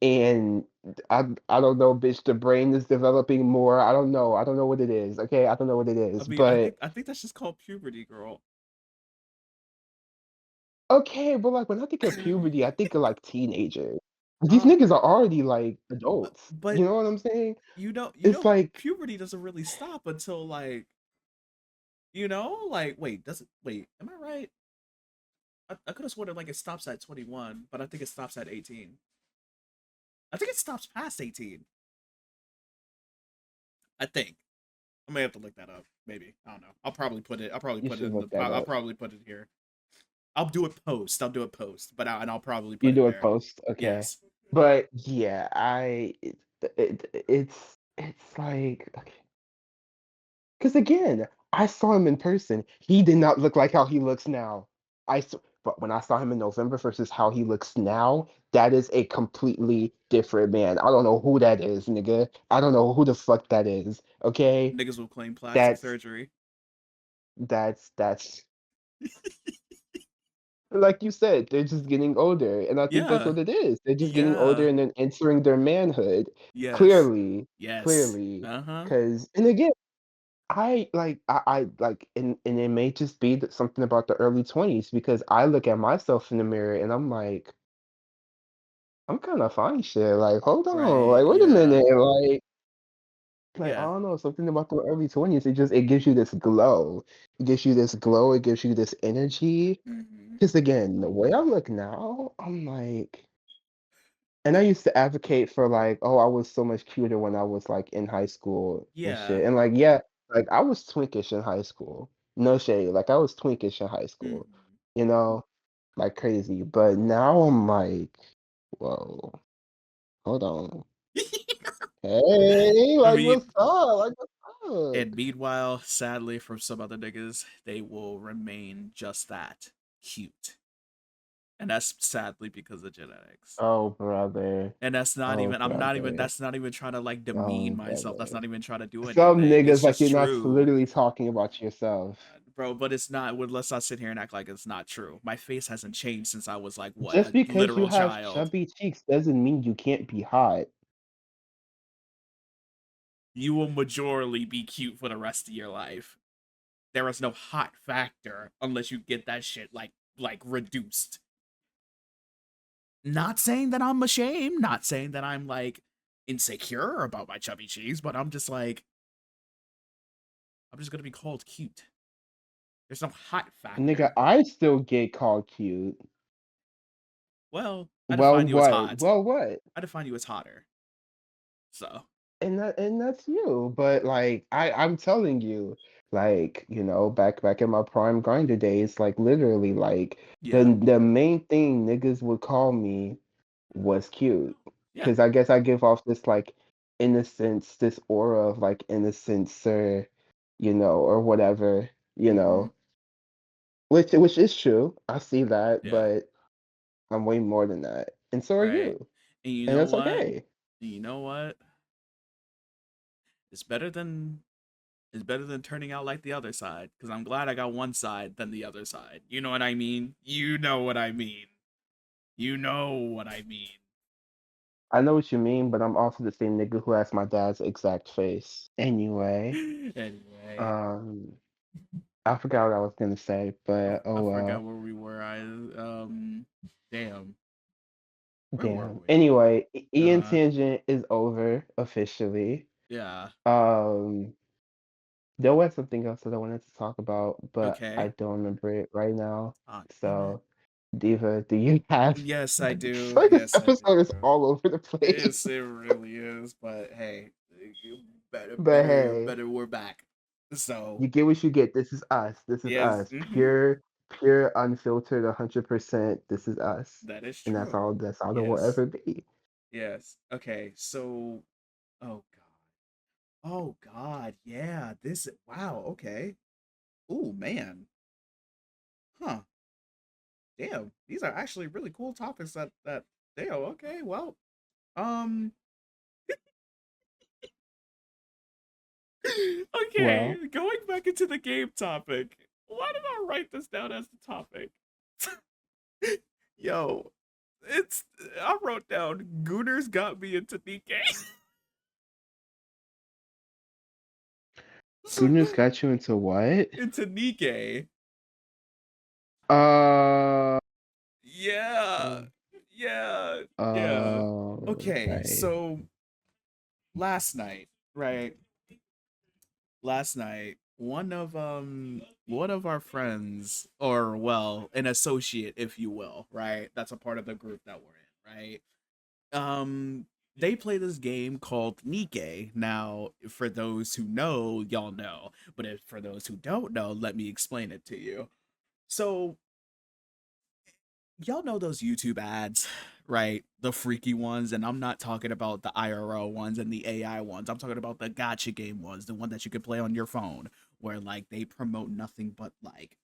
And I don't know, bitch. The brain is developing more. I don't know. I don't know what it is. Okay, I don't know what it I is. mean, I think But I think that's just called puberty, girl. okay, but like when I think of puberty, I think of like teenagers. These Um, niggas are already like adults. but You know what I'm saying? you It's know, like puberty doesn't really stop until like, like wait, does it wait, am I right? I could have sworn that like it stops at 21, but I think it stops at 18. I think it stops past 18. I think. I may have to look that up. Maybe. I don't know. I'll probably you put it should in the look that I'll up. probably put it here. I'll do it post, but and I'll probably You put it do it there. post, okay? Yes. But yeah, it's like okay. Because again, I saw him in person. He did not look like how he looks now. But when I saw him in November versus how he looks now, that is a completely different man. I don't know who that is, nigga. I don't know who the fuck that is. Okay, Niggas will claim plastic that's surgery. that's like you said. They're just getting older, and I think that's Yeah. what it is. They're just getting older Yeah. and then entering their manhood. Yes. Clearly, Yes. clearly, Uh-huh. because and again. I like and it may just be that something about the early 20s because I look at myself in the mirror and I'm like, I'm kind of fine shit. Like, hold on, Right. like, wait a Yeah. minute, like I Yeah. don't know, something about the early 20s. It gives you this glow. It gives you this glow. It gives you this energy. Mm-hmm. Because again, the way I look now, I'm like, and I used to advocate for like, oh, I was so much cuter when I was like in high school and Yeah. shit. And like, yeah, like I was twinkish in high school. No shade. Like I was twinkish in high school, Mm-hmm. you know, like crazy. But now I'm like, whoa, hold on. Hey, I like mean, what's up? Like what's up? and meanwhile, sadly, from some other niggas, they will remain just that cute. And that's sadly because of genetics. Oh brother. And that's not Oh even, brother. that's not even trying to like demean Oh myself. That's brother. not even trying to do Some anything. It's niggas like just you're not true. literally talking about yourself. Bro, but it's not, let's not sit here and act like it's not true. My face hasn't changed since I was like, what, Just a because you literal have child. chubby cheeks doesn't mean you can't be hot. You will majorly be cute for the rest of your life. There is no hot factor unless you get that shit like reduced. Not saying that I'm ashamed, not saying that I'm like insecure about my chubby cheeks, but I'm just like, I'm just gonna be called cute. There's no hot Nigga, factor. I still get called cute. Well, I Well, define you as what? hot. Well, what? I define you as hotter. So And that's you. But like I'm telling you, like, back in my prime grinder days, like literally, like yeah, the main thing niggas would call me was cute. yeah. Because I guess I give off this like innocence, this aura of like innocence or or whatever, Mm-hmm. which is true. I see that, Yeah. but I'm way more than that. And so are Right. you. And you And know that's what? okay. You know what? It's better than it's better than turning out like the other side. Because I'm glad I got one side than the other side. You know what I mean? You know what I mean. You know what I mean. I know what you mean, but I'm also the same nigga who has my dad's exact face. Anyway, Anyway, um, I forgot what I was gonna say, but I oh forgot well. where we were. Damn. Where were Damn. we? Anyway, Ian Uh, Tangent is over officially. yeah. Um, there was something else that I wanted to talk about, but I Okay. don't remember it right now. Ah, damn it. So, Diva, do you have? Yes, I I do. feel like this Yes, I do. episode is all over the Yes, place. it really is. But hey, you But hey, better. We're back. So you get what you get. This is us. This is yes, us. Pure, unfiltered, 100%. This is us, that is and true. That's all there will Yes, ever be. yes. Okay, so oh god, oh god, yeah. This wow. Okay. Oh man, huh? Damn, these are actually really cool topics. That damn. Okay, well, um. Okay, Well, going back into the game topic. Why did I write this down as the topic? Yo, it's I wrote down Gooners got me into Nikkei. goodness got you into what? Into Nikkei. Uh, Yeah. Yeah. Yeah. Okay, right. so last night, right? Last night, one of our friends, or well, an associate, if you will, right? That's a part of the group that we're in, right? They play this game called Nikkei. Now, for those who know, y'all know, but if for those who don't know, let me explain it to you. So y'all know those YouTube ads, right? The freaky ones, and I'm not talking about the IRL ones and the AI ones. I'm talking about the gotcha game ones, the one that you could play on your phone, where like they promote nothing but like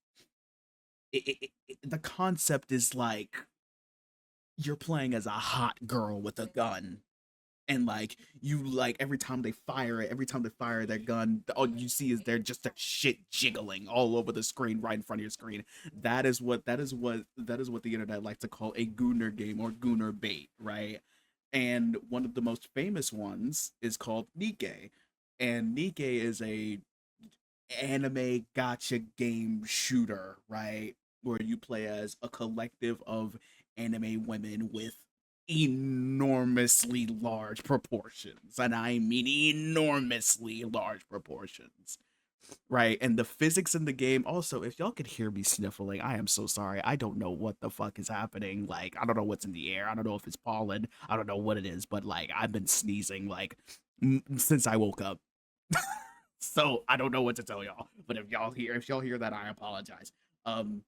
the concept is like you're playing as a hot girl with a gun, and like you like every time they fire their gun, all you see is they're just their shit jiggling all over the screen right in front of your screen. That is what the internet likes to call a gooner game or gooner bait, right? And one of the most famous ones is called Nikkei, and Nikkei is a anime gotcha game shooter, right? Where you play as a collective of anime women with enormously large proportions. And I mean enormously large proportions. Right. And the physics in the game, also, if y'all could hear me sniffling, I am so sorry. I don't know what the fuck is happening. Like, I don't know what's in the air. I don't know if it's pollen. I don't know what it is, but like, I've been sneezing like since I woke up. So I don't know what to tell y'all. But if y'all hear that, I apologize. Um,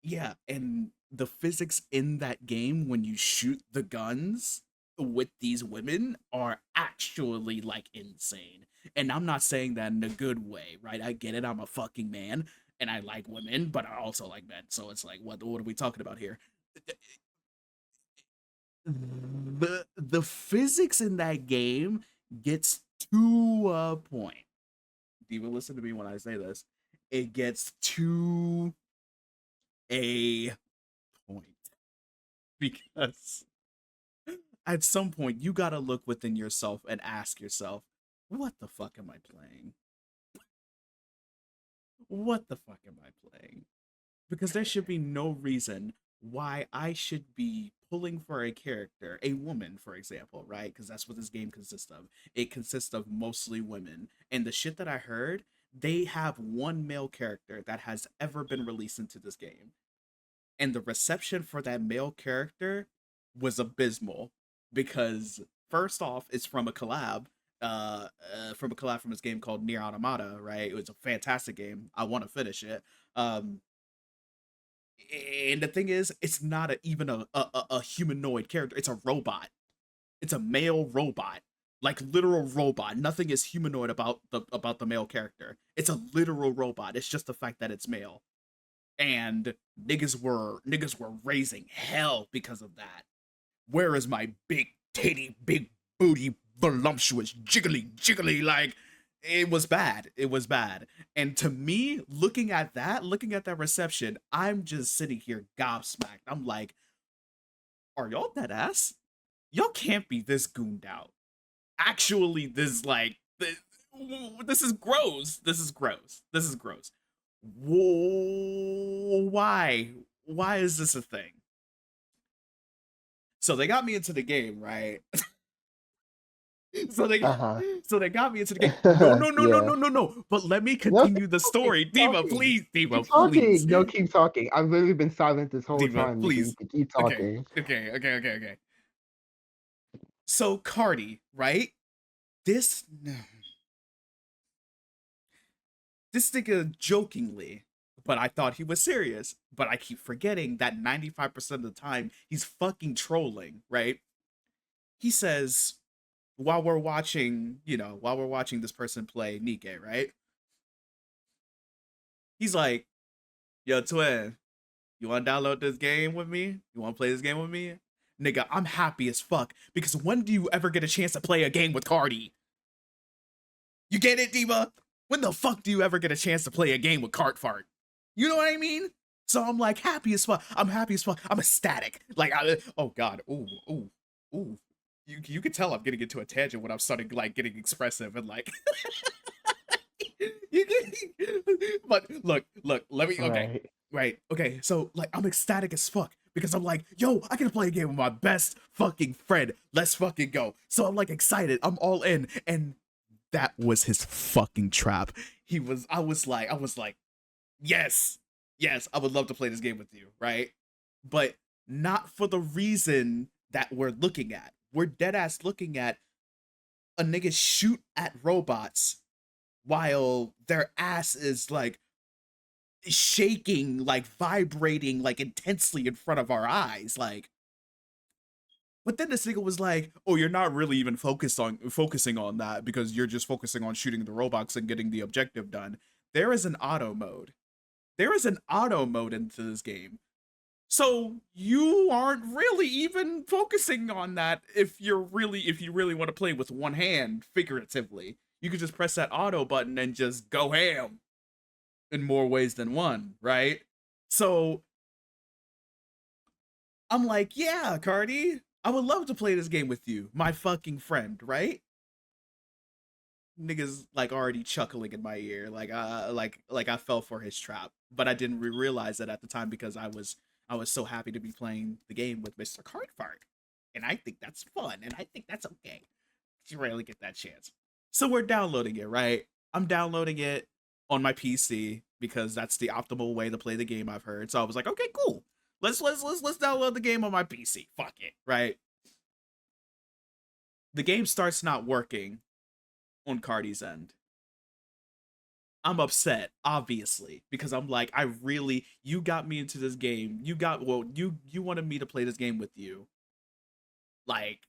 yeah, and the physics in that game when you shoot the guns with these women are actually like insane. And I'm not saying that in a good way, right? I get it. I'm a fucking man and I like women, but I also like men. So it's like, what are we talking about here? The physics in that game gets to a point. Diva, listen to me when I say this. It gets to a point because at some point you gotta look within yourself and ask yourself, what the fuck am I playing? What the fuck am I playing? Because there should be no reason why I should be pulling for a character, a woman, for example, right? Because that's what this game consists of. It consists of mostly women. And the shit that I heard, they have one male character that has ever been released into this game. And the reception for that male character was abysmal because first off, it's from a collab from this game called Near Automata, right? It was a fantastic game. I want to finish it. Um, and the thing is, it's not even a humanoid character. It's a robot. It's a male robot, like literal robot. Nothing is humanoid about the male character. It's a literal robot. It's just the fact that it's male, and niggas were raising hell because of that. Where is my big titty, big booty, voluptuous, jiggly? Like, it was bad. It was bad. And to me, looking at that reception, I'm just sitting here gobsmacked. I'm like, are y'all dead ass? Y'all can't be this gooned out. Actually, this is gross. This is gross. This is gross. Whoa, why? Why is this a thing? So they got me into the game, right? so they Uh-huh. so they got me into the game. No, Yeah. no. But let me No, continue the story. keep Diva, talking. please. Diva, Keep talking. please. No, keep talking. I've literally been silent this whole Diva, time, nigga. You please. can keep Okay. talking. Okay. So Cardi, right? This nigga jokingly, but I thought he was serious. But I keep forgetting that 95% of the time he's fucking trolling, right? He says, while we're watching this person play Nikke, right? He's like, yo, twin, you wanna download this game with me? You wanna play this game with me? Nigga, I'm happy as fuck because when do you ever get a chance to play a game with Cardi? You get it, Diva? When the fuck do you ever get a chance to play a game with Cart Fart? You know what I mean? So I'm like happy as fuck. I'm happy as fuck. I'm ecstatic. Like, oh god, ooh. You can tell I'm getting into a tangent when I'm starting like getting expressive and like. But look. Let me. Okay, Right. right. Okay. So like, I'm ecstatic as fuck because I'm like, yo, I can play a game with my best fucking friend. Let's fucking go. So I'm like excited. I'm all in, and that was his fucking trap. I was like, yes, I would love to play this game with you, right? But not for the reason that we're looking at. We're dead ass looking at a nigga shoot at robots while their ass is like shaking, like vibrating, like intensely in front of our eyes. Like, but then this nigga was like, "Oh, you're not really even focusing on that because you're just focusing on shooting the robots and getting the objective done." There is an auto mode. There is an auto mode into this game. So you aren't really even focusing on that if you really want to play with one hand, figuratively. You could just press that auto button and just go ham in more ways than one, right? So I'm like, yeah, Cardi, I would love to play this game with you, my fucking friend, right? Niggas like already chuckling in my ear, like I fell for his trap, but I didn't realize that at the time because I was so happy to be playing the game with Mr. Cardfart, and I think that's fun, and I think that's okay. You rarely get that chance, so we're downloading it, right? I'm downloading it on my PC because that's the optimal way to play the game, I've heard. So I was like, okay, cool. Let's download the game on my PC. Fuck it, right? The game starts not working on Cardi's end. I'm upset, obviously, because I'm like, you got me into this game. You wanted me to play this game with you. Like,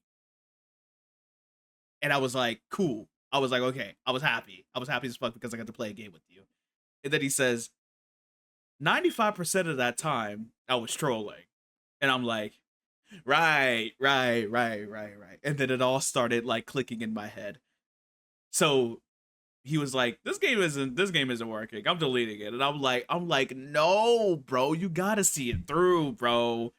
and I was like, cool. I was like, okay. I was happy. I was happy as fuck because I got to play a game with you. And then he says, 95% of that time, I was trolling. And I'm like, right. And then it all started like clicking in my head. So he was like, this game isn't working. I'm deleting it. And I'm like, no, bro, you gotta see it through, bro.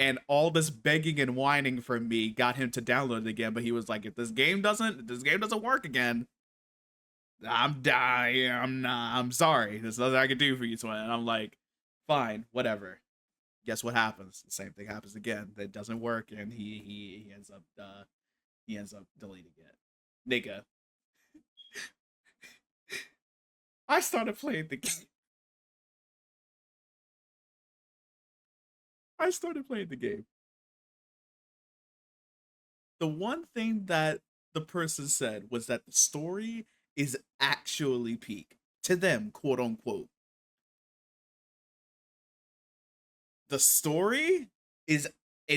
And all this begging and whining from me got him to download it again. But he was like, if this game doesn't work again, I'm dying. I'm sorry. There's nothing I can do for you, twin. And I'm like, fine, whatever. Guess what happens? The same thing happens again. That doesn't work, and he ends up deleting it. Nigga, I started playing the game. I started playing the game. the one thing that the person said was that the story is actually peak to them, quote unquote. The story is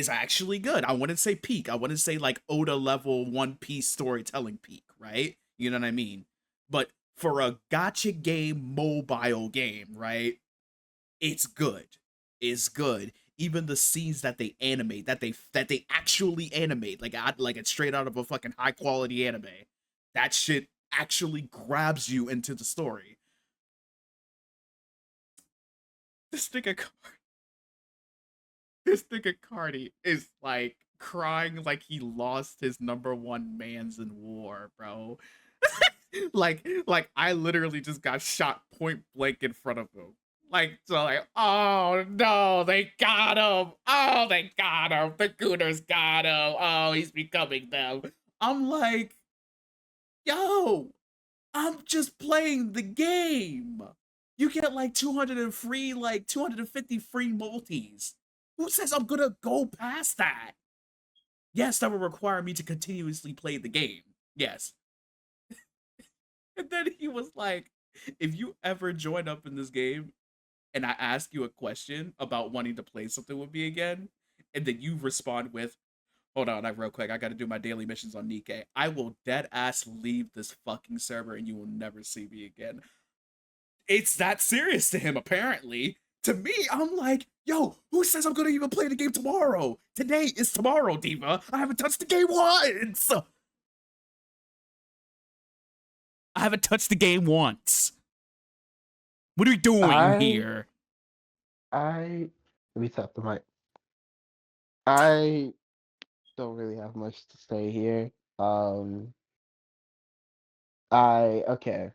actually good. I wouldn't say peak. I wouldn't say like Oda level One Piece storytelling peak, right? You know what I mean? But for a gotcha game mobile game, right? It's good. It's good. Even the scenes that they animate, that they actually animate, like it's straight out of a fucking high quality anime. That shit actually grabs you into the story. This nigga this nigga Cardi is like crying like he lost his number one mans in war, bro. like I literally just got shot point blank in front of him. Like, so like, oh no, they got him. Oh, they got him. The Gooners got him. Oh, he's becoming them. I'm like, yo, I'm just playing the game. You get like 200 and free, like 250 free multis. Who says I'm gonna go past that? Yes, that will require me to continuously play the game. Yes. And then he was like, if you ever join up in this game and I ask you a question about wanting to play something with me again, and then you respond with, hold on, real quick, I gotta do my daily missions on Nikkei. I will dead ass leave this fucking server and you will never see me again. It's that serious to him, apparently. To me, I'm like, yo, who says I'm gonna even play the game tomorrow? Today is tomorrow, Diva. I haven't touched the game once. I haven't touched the game once. What are you doing I here? I let me tap the mic. I don't really have much to say here. Okay.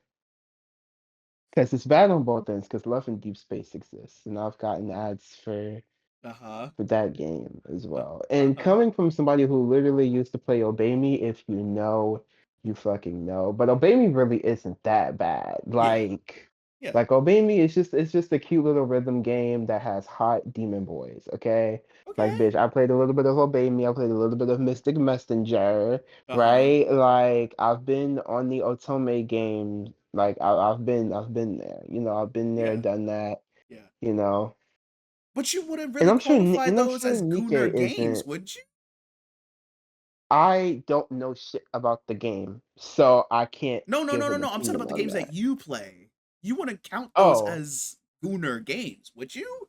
Because it's bad on both ends, because Love and Deep Space exists, and I've gotten ads Uh-huh. for that game as well. And Uh-huh. coming from somebody who literally used to play Obey Me, if you know, you fucking know. But Obey Me really isn't that bad. Yeah. Yeah. Like Obey Me is just a cute little rhythm game that has hot demon boys, okay? Like Okay. bitch, I played a little bit of Obey Me, I played a little bit of Mystic Messenger, Uh-huh. right? Like I've been on the Otome game, like I've been there, I've been there, Yeah. done that, Yeah. you know. But you wouldn't And really I'm sure qualify and I'm those sure as Gooner Nikkei games, isn't. would you? I don't know shit about the game, so I can't No, no, no, give no, an no. I'm talking opinion about the on games that that. you play. You wouldn't count those Oh, as Gooner games, would you?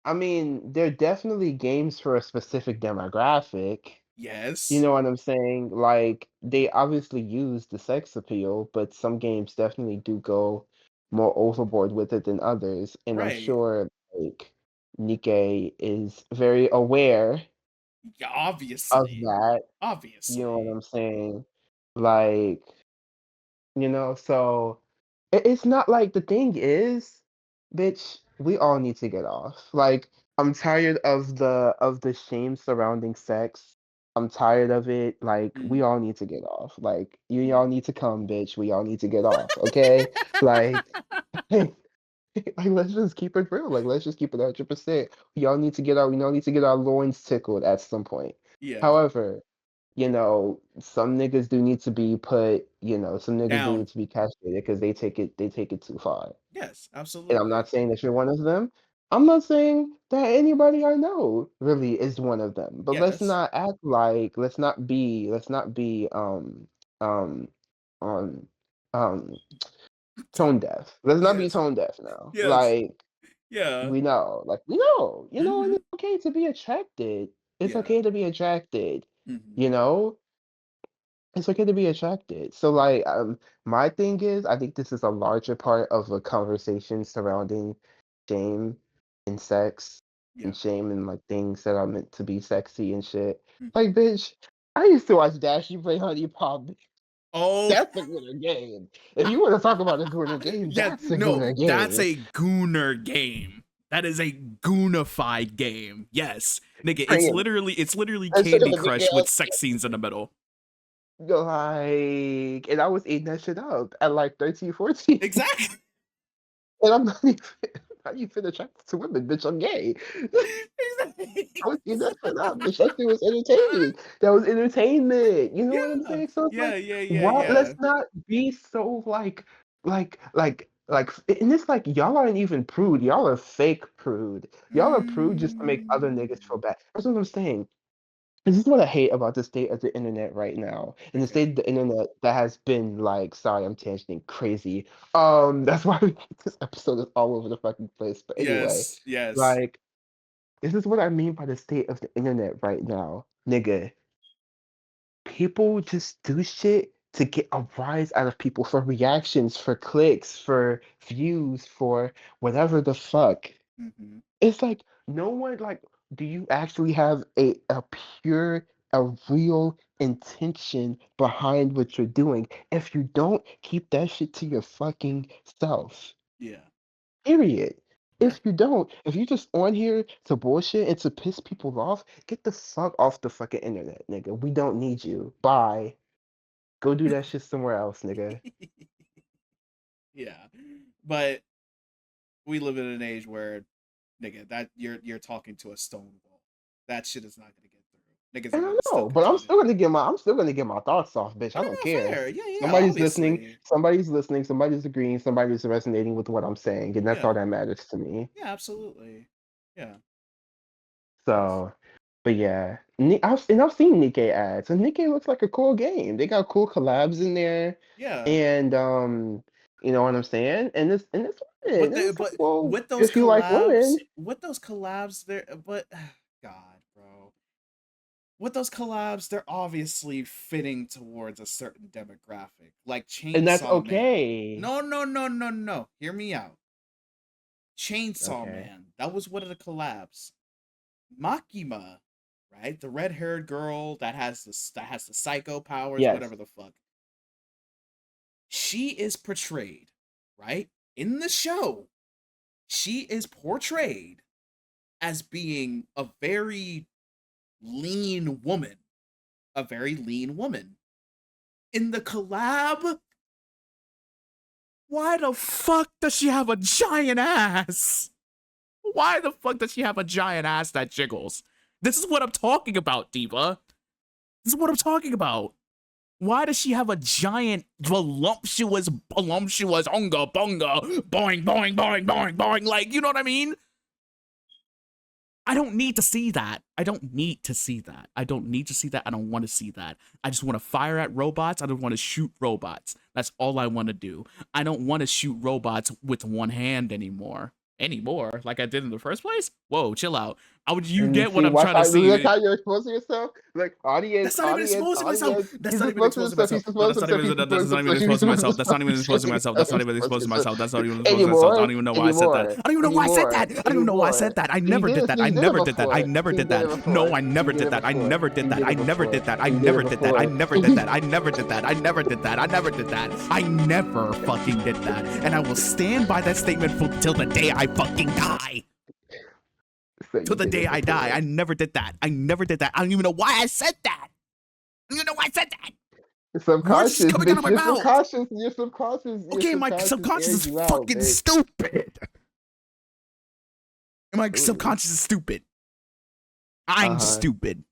I mean, they're definitely games for a specific demographic. You Yes. know what I'm saying? Like, they obviously use the sex appeal, but some games definitely do go more overboard with it than others. And I'm Right. sure, like, Nikkei is very aware Yeah, of obviously. that. You know what Obviously. I'm saying? Like, so it's not like the thing is, bitch, we all need to get off. Like, I'm tired of the shame surrounding sex. I'm tired of it. Like, we Mm, all need to get off. Like, you yeah. all need to come, bitch. We all need to get off. Okay? Like, like let's just keep it real. Like, let's just keep it 100%. We all need to get we all need to get our loins tickled at some point. Yeah. However, some niggas do need to be put, some niggas do Down. need to be castrated because they take it too far. Yes, And I'm not absolutely. saying that you're one of them. I'm not saying that anybody I know really is one of them. But Yes. let's not be um on um tone deaf. Let's not be Yes. tone deaf now. Yes. Like Yeah. we know, and Mm-hmm. it's okay to be attracted. It's Yeah. okay to be attracted, Mm-hmm. you know? It's okay to be attracted. So like my thing is I think this is a larger part of a conversation surrounding shame and sex Yeah. and shame and like things that are meant to be sexy and shit. Mm-hmm. Like bitch, I used to watch Dashy play Honey Pop. Oh, That's a good game. If you want to talk about a good game, yeah. that's a No, good that's game. a Gooner game. That is a Goonified game. Yes, nigga. Bring It's literally that shit Candy up a big Crush with ass sex scenes in the middle. like, and I was eating that shit up at like 13, 14. Exactly. And I'm not even. How you feel attracted to women, bitch? I'm gay. Exactly. I was getting that for that, bitch. That shit was entertaining. That was entertainment. You know what I'm Yeah. saying? So it's Yeah, like, yeah, yeah, why? yeah. Let's not be so like, and it's like y'all aren't even prude. Y'all are fake prude. Y'all are prude just to make other Mm. niggas feel bad. That's what I'm saying. This is what I hate about the state of the internet right now. And the Okay. state of the internet that has been like, sorry, I'm tangenting crazy. That's why this episode is all over the fucking place. But anyway, Yes, yes. like, this is what I mean by the state of the internet right now. Nigga, people just do shit to get a rise out of people for reactions, for clicks, for views, for whatever the fuck. Mm-hmm. It's like no one like do you actually have a pure, a real intention behind what you're doing? If you don't, keep that shit to your fucking self. Yeah. Period. Yeah. If you don't, if you just on here to bullshit and to piss people off, get the fuck off the fucking internet, nigga. We don't need you. Bye. Go do that shit somewhere else, nigga. Yeah. But we live in an age where, nigga, that you're talking to a stone wall. That shit is not gonna get through. Niggas I are don't gonna still know, but continue. I'm still gonna get my thoughts off, bitch. I I mean, don't no, care. fair. Yeah, yeah, Somebody's listening, obviously. somebody's agreeing, somebody's resonating with what I'm saying, and that's all Yeah. that matters to me. Yeah, absolutely. Yeah. Yes. So, but yeah, I've seen Nikkei ads, and Nikkei looks like a cool game. They got cool collabs in there, Yeah. and you know what I'm saying? And it's fun. But And the it's like, but well, if you like women, with those collabs there, but God, bro. With those collabs, they're obviously fitting towards a certain demographic, like and that's Chainsaw Man. okay. No, no, no, no, no. Hear me out. Chainsaw Okay. Man. That was one of the collabs. Makima, right? The red-haired girl that has the psycho powers, Yes. whatever the fuck. She is portrayed, right? In the show, she is portrayed as being a very lean woman. A very lean woman. In the collab, why the fuck does she have a giant ass? Why the fuck does she have a giant ass that jiggles? This is what I'm talking about, Diva. This is what I'm talking about. Why does she have a giant, voluptuous, unga bunga, boing, boing, boing, boing, boing? Like, you know what I mean? I don't need to see that. I don't need to see that. I don't need to see that. I don't want to see that. I just want to fire at robots. I don't want to shoot robots. That's all I want to do. I don't want to shoot robots with one hand anymore. Like I did in the first place? Whoa, chill out. You And get what see, I'm trying to look see. how you're exposing yourself. Like That's not even exposing myself. audience. That's He's not even exposing exposing himself. He's myself. No, exposing that's not himself. even He's exposing that's not even himself. He's exposing myself. That's not even exposing exposing myself. That's not even himself. exposing myself. That's not even exposing myself. I Anymore. don't even know why I said that. Anymore. I don't even know why I said that. I don't even know why I said that. I He never did did it. that. He I did it never did that. I before. never He did did it that. No, before. I He never did did it that. I before. never did He that. did I it never before. did that. I He did it never did that. I before. never did that. I never did that. I never did that. I never did that. I never fucking did that. And I will stand by that statement till the day I fucking die. So To you the did day it I die. before. I never did that. I never did that. I don't even know why I said that. I don't even know why I said that. Words just Subconscious, coming out of bitch. my mouth. Your Okay, my subconscious subconscious airs is you out, fucking bitch. stupid. My Ooh. subconscious is stupid. I'm Uh-huh. stupid.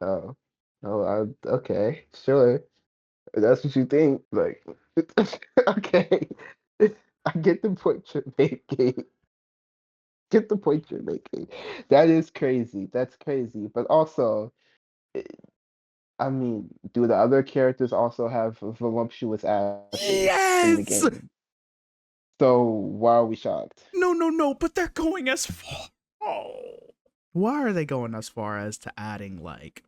Oh. Oh, okay. Sure. If that's what you think. Like, okay. I get the point you're making. Get the point you're making. That is crazy. That's crazy. But also, eh, I mean, do the other characters also have voluptuous asses in the Yes. game? So why are we shocked? No, no, no. But they're going as far. Oh. Why are they going as far as to adding like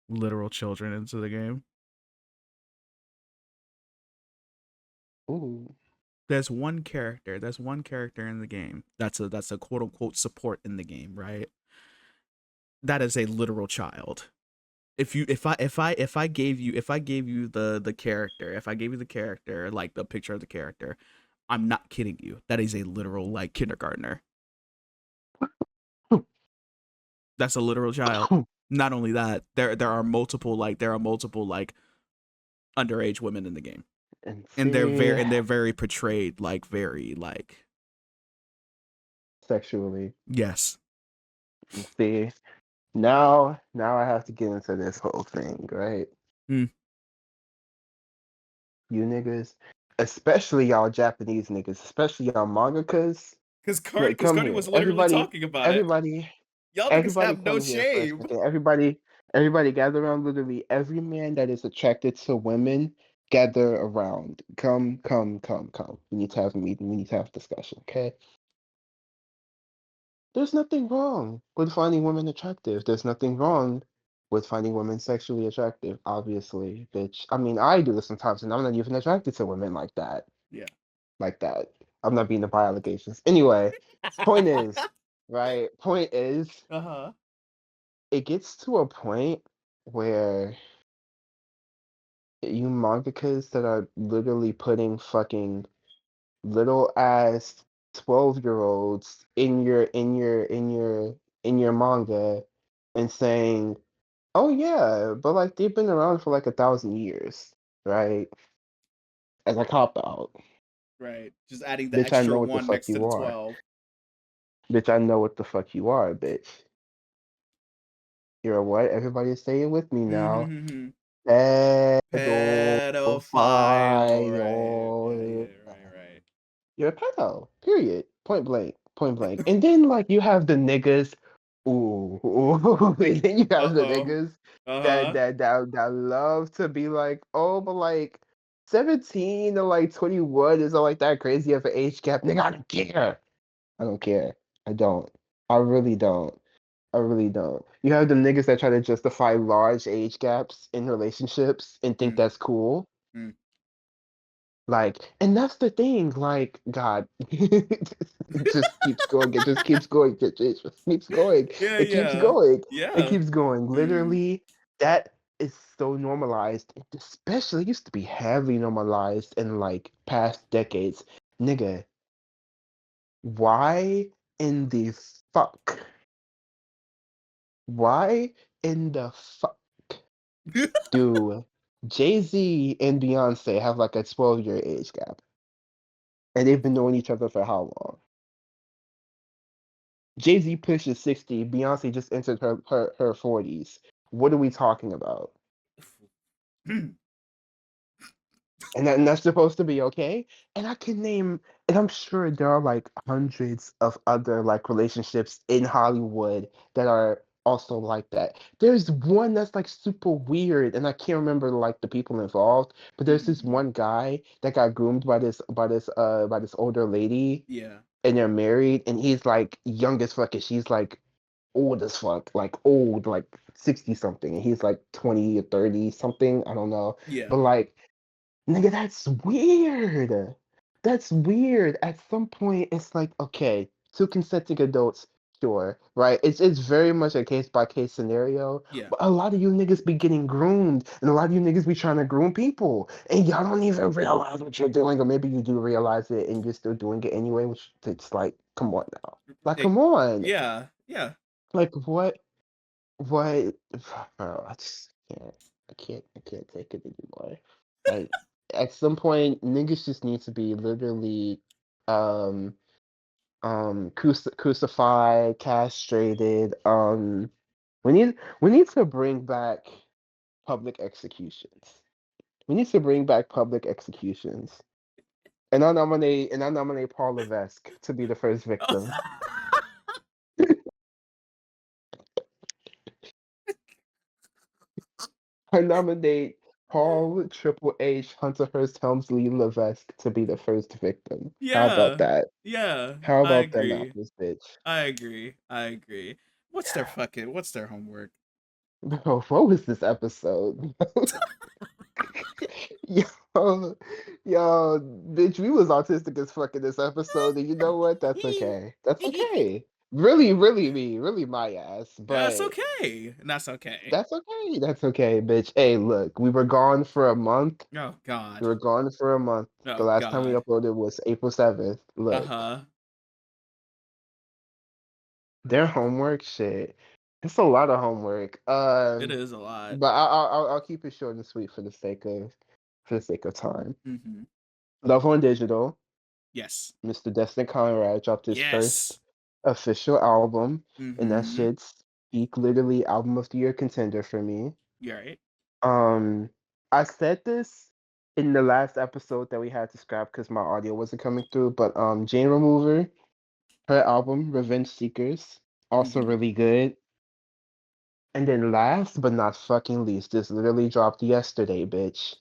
literal children into the game? Ooh. There's one character. There's one character in the game. That's a quote unquote support in the game, right? That is a literal child. If I gave you the character, if I gave you the character, like the picture of the character, I'm not kidding you. That is a literal like kindergartner. That's a literal child. Not only that, there are multiple underage women in the game. And And see, they're very portrayed like very like sexually. Yes. See, now I have to get into this whole thing, right? Hmm. You niggas, especially y'all Japanese niggas, especially y'all mangakas. Because Look, come Cardi here. was literally talking about it. Everybody, Y'all niggas everybody have no come here for a shame. second. Everybody gather around. Literally, every man that is attracted to women, gather around. Come. We need to have a meeting. We need to have a discussion, okay? There's nothing wrong with finding women attractive. There's nothing wrong with finding women sexually attractive, obviously, bitch. I mean, I do this sometimes, and I'm not even attracted to women like that. Yeah. Like that. I'm not being the by allegations. Anyway, point is, right? Point is, Uh-huh. it gets to a point where you mangakas that are literally putting fucking little ass 12-year-olds in your manga and saying, "Oh yeah, but like they've been around for like 1,000 years," right? As a cop out. Right. Just adding the Bitch, I extra know what the one fuck next to you the are. 12. Bitch, I know what the fuck you are, bitch. You're what? Everybody say it with me now. Mm-hmm. Pedophile. Pedophile. Right. Yeah. Right. You're a pedo. Period. Point blank. Point blank. And then like you have the niggas. Ooh. And then you have the Uh-oh. niggas that Uh-huh. that that that love to be like, oh, but like 17 to like 21 isn't like that crazy of an age gap. Nigga, I don't care. I don't care. I don't. I really don't. I really don't. You have the niggas that try to justify large age gaps in relationships and think Mm, that's cool. mm. Like, and that's the thing. Like, God, it just keeps going. It just keeps going. It just keeps going. Yeah, It keeps yeah. going. It Yeah. keeps going. Mm. Literally, that is so normalized. It especially used to be heavily normalized in like past decades. Nigga, why in the fuck? Why in the fuck do Jay-Z and Beyonce have like a 12-year age gap? And they've been knowing each other for how long? Jay-Z pushes 60, Beyonce just entered her 40s. What are we talking about? And that's supposed to be okay? And I can name, and I'm sure there are like hundreds of other like relationships in Hollywood that are also like that. There's one that's like super weird, and I can't remember like the people involved, but there's this Mm. one guy that got groomed by this older lady, Yeah. and they're married, and he's like young as fuck, and she's like old as fuck, like old, like 60 something, and he's like 20 or 30 something, I don't know. Yeah. But like, nigga, that's weird. That's weird. At some point, it's like, okay, two consenting adults, sure, right? It's very much a case by case scenario. Yeah. But a lot of you niggas be getting groomed, and a lot of you niggas be trying to groom people, and y'all don't even realize what you're doing, or maybe you do realize it, and you're still doing it anyway. Which it's like, come on now, like, It, come on, yeah. Yeah. like what? What, bro? I just can't. I can't take it anymore. Like at some point, niggas just need to be literally, um, crucified, castrated. We need to bring back public executions. We need to bring back public executions. And I nominate Paul Levesque to be the first victim. I nominate Paul Triple H Hunterhurst Helmsley Levesque to be the first victim. How about Yeah. that? Yeah. How I about them agree. apples, bitch? I agree. What's their homework? Bro, what was this episode? Yo, yo, bitch, we was autistic as fuck in this episode, and you know what? That's okay. That's okay. Really my ass, That's but okay. That's okay. that's okay. That's okay, bitch. Hey, look, we were gone for a month. Oh We God. were gone for a month. The Oh last time we God. uploaded was April 7th. Look, Uh-huh. their homework, shit. It's a lot of homework. It is a lot. But I'll keep it short and sweet for the sake of time. Mm-hmm. Love on Digital, Yes. Mr. Destin Conrad dropped his first Yes. official album, and that Mm-hmm. shit's peak literally album of the year contender for me. You're right. Um, I said this in the last episode that we had to scrap because my audio wasn't coming through, but Jane Remover, her album Revenge Seekers, also Mm-hmm. really good. And then last but not fucking least, this literally dropped yesterday, bitch.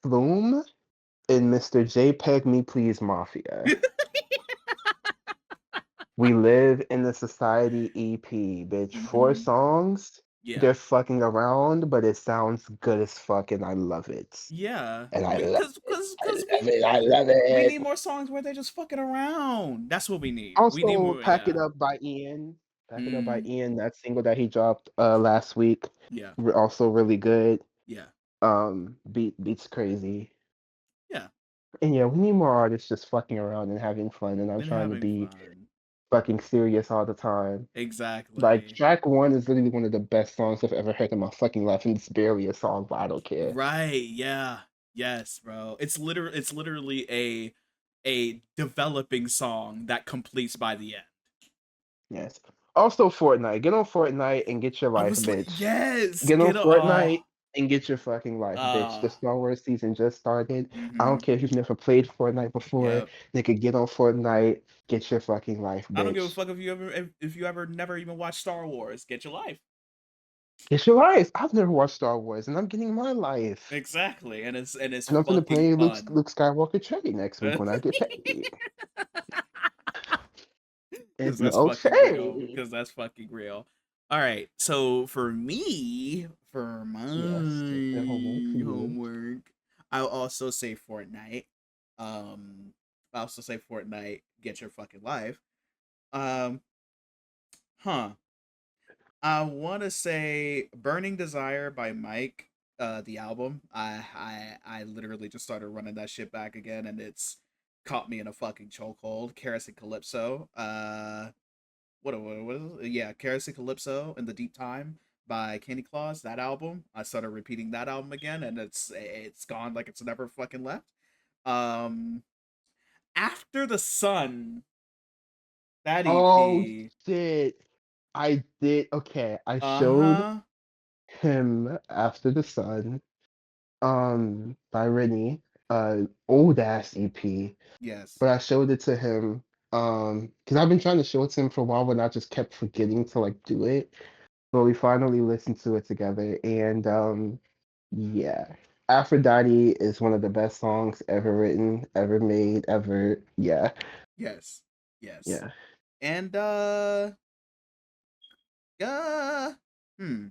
Flume and Mr. JPEG Me Please Mafia. We Live in the Society EP, bitch. 4 Mm-hmm. songs. Yeah. They're fucking around, but it sounds good as fuck, and I love it. Yeah. And I love Because it. because I because love it. I love we it. need more songs where they're just fucking around. That's what we need. We need Also, more. Pack It Yeah. Up by Ian. Pack It Up by Mm. Ian, that single that he dropped last week. Yeah. Also really good. Yeah. Beats crazy. Yeah. And yeah, we need more artists just fucking around and having fun, and I'm And trying to having be fun. fucking serious all the time. Like Exactly. track one is literally one of the best songs I've ever heard in my fucking life, and it's barely a song, but I don't care. Right. Yeah. Yes, bro. It's literally a developing song that completes by the end. Yes. Also, Fortnite. Get on Fortnite and get your I life, was like, bitch. yes, Get on get a oh Fortnite and get your fucking life, bitch. The uh Star Wars season just started. I mm-hmm. don't care if you've never played Fortnite before. Yeah. Nigga, get on Fortnite, get your fucking life, I don't give a bitch. fuck if you ever never even watched Star Wars. Get your life. Get your life. I've never watched Star Wars, and I'm getting my life. Exactly. And it's And I'm gonna fucking play fun. Luke Skywalker trade next week when I get paid. Because It's that's no fucking real. shade. Because that's fucking real. All right. So for me, for my Yes, take the homework for you. homework, I'll also say Fortnite. Um, I also say Fortnite. Get your fucking life. Um, huh. I want to say "Burning Desire" by Mike. The album. I literally just started running that shit back again, and it's caught me in a fucking chokehold. Karis and Calypso. What is it? Yeah, Karis and Calypso in the Deep Time by Candy Claus. That album. I started repeating that album again, and it's gone like it's never fucking left. Um, After the Sun. That Oh EP. shit. I did okay. I Uh showed huh. him After the Sun, by Rennie, old ass EP. Yes. But I showed it to him, because I've been trying to show it to him for a while, but I just kept forgetting to like do it. But we finally listened to it together, and yeah. Aphrodite is one of the best songs ever written, ever made, ever. Yeah, Yes. Yes. yeah. And uh hmm.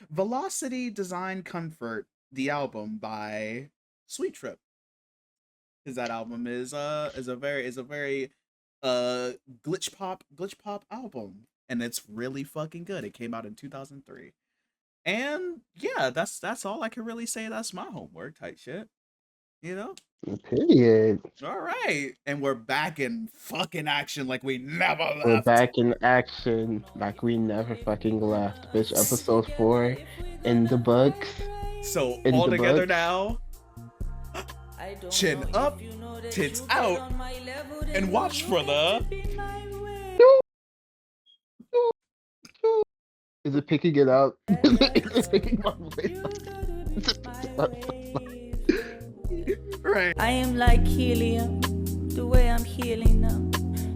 Velocity Design Comfort, the album by Sweet Trip. Because that album is a very glitch pop album. And it's really fucking good. It came out in 2003. And yeah, that's all I can really say. That's my homework type shit. You know? Period. All right. And we're back in fucking action like we never We're left. back in action like we never fucking left, bitch. Episode 4 in the books. So In all the together books. now, chin up, tits out, and watch for the. Is it picking it up? Is it picking my voice up? Right. I am like helium, the way I'm healing now.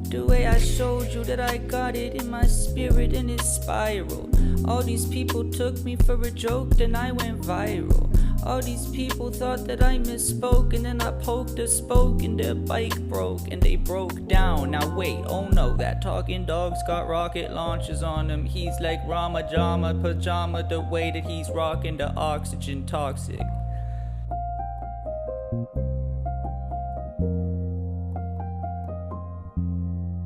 The way I showed you that I got it in my spirit and it spiraled. All these people took me for a joke, then I went viral. All these people thought that I misspoke, and then I poked a spoke and their bike broke and they broke down. Now wait, oh no, that talking dog's got rocket launchers on him. He's like Rama Jama Pajama, the way that he's rocking the oxygen toxic.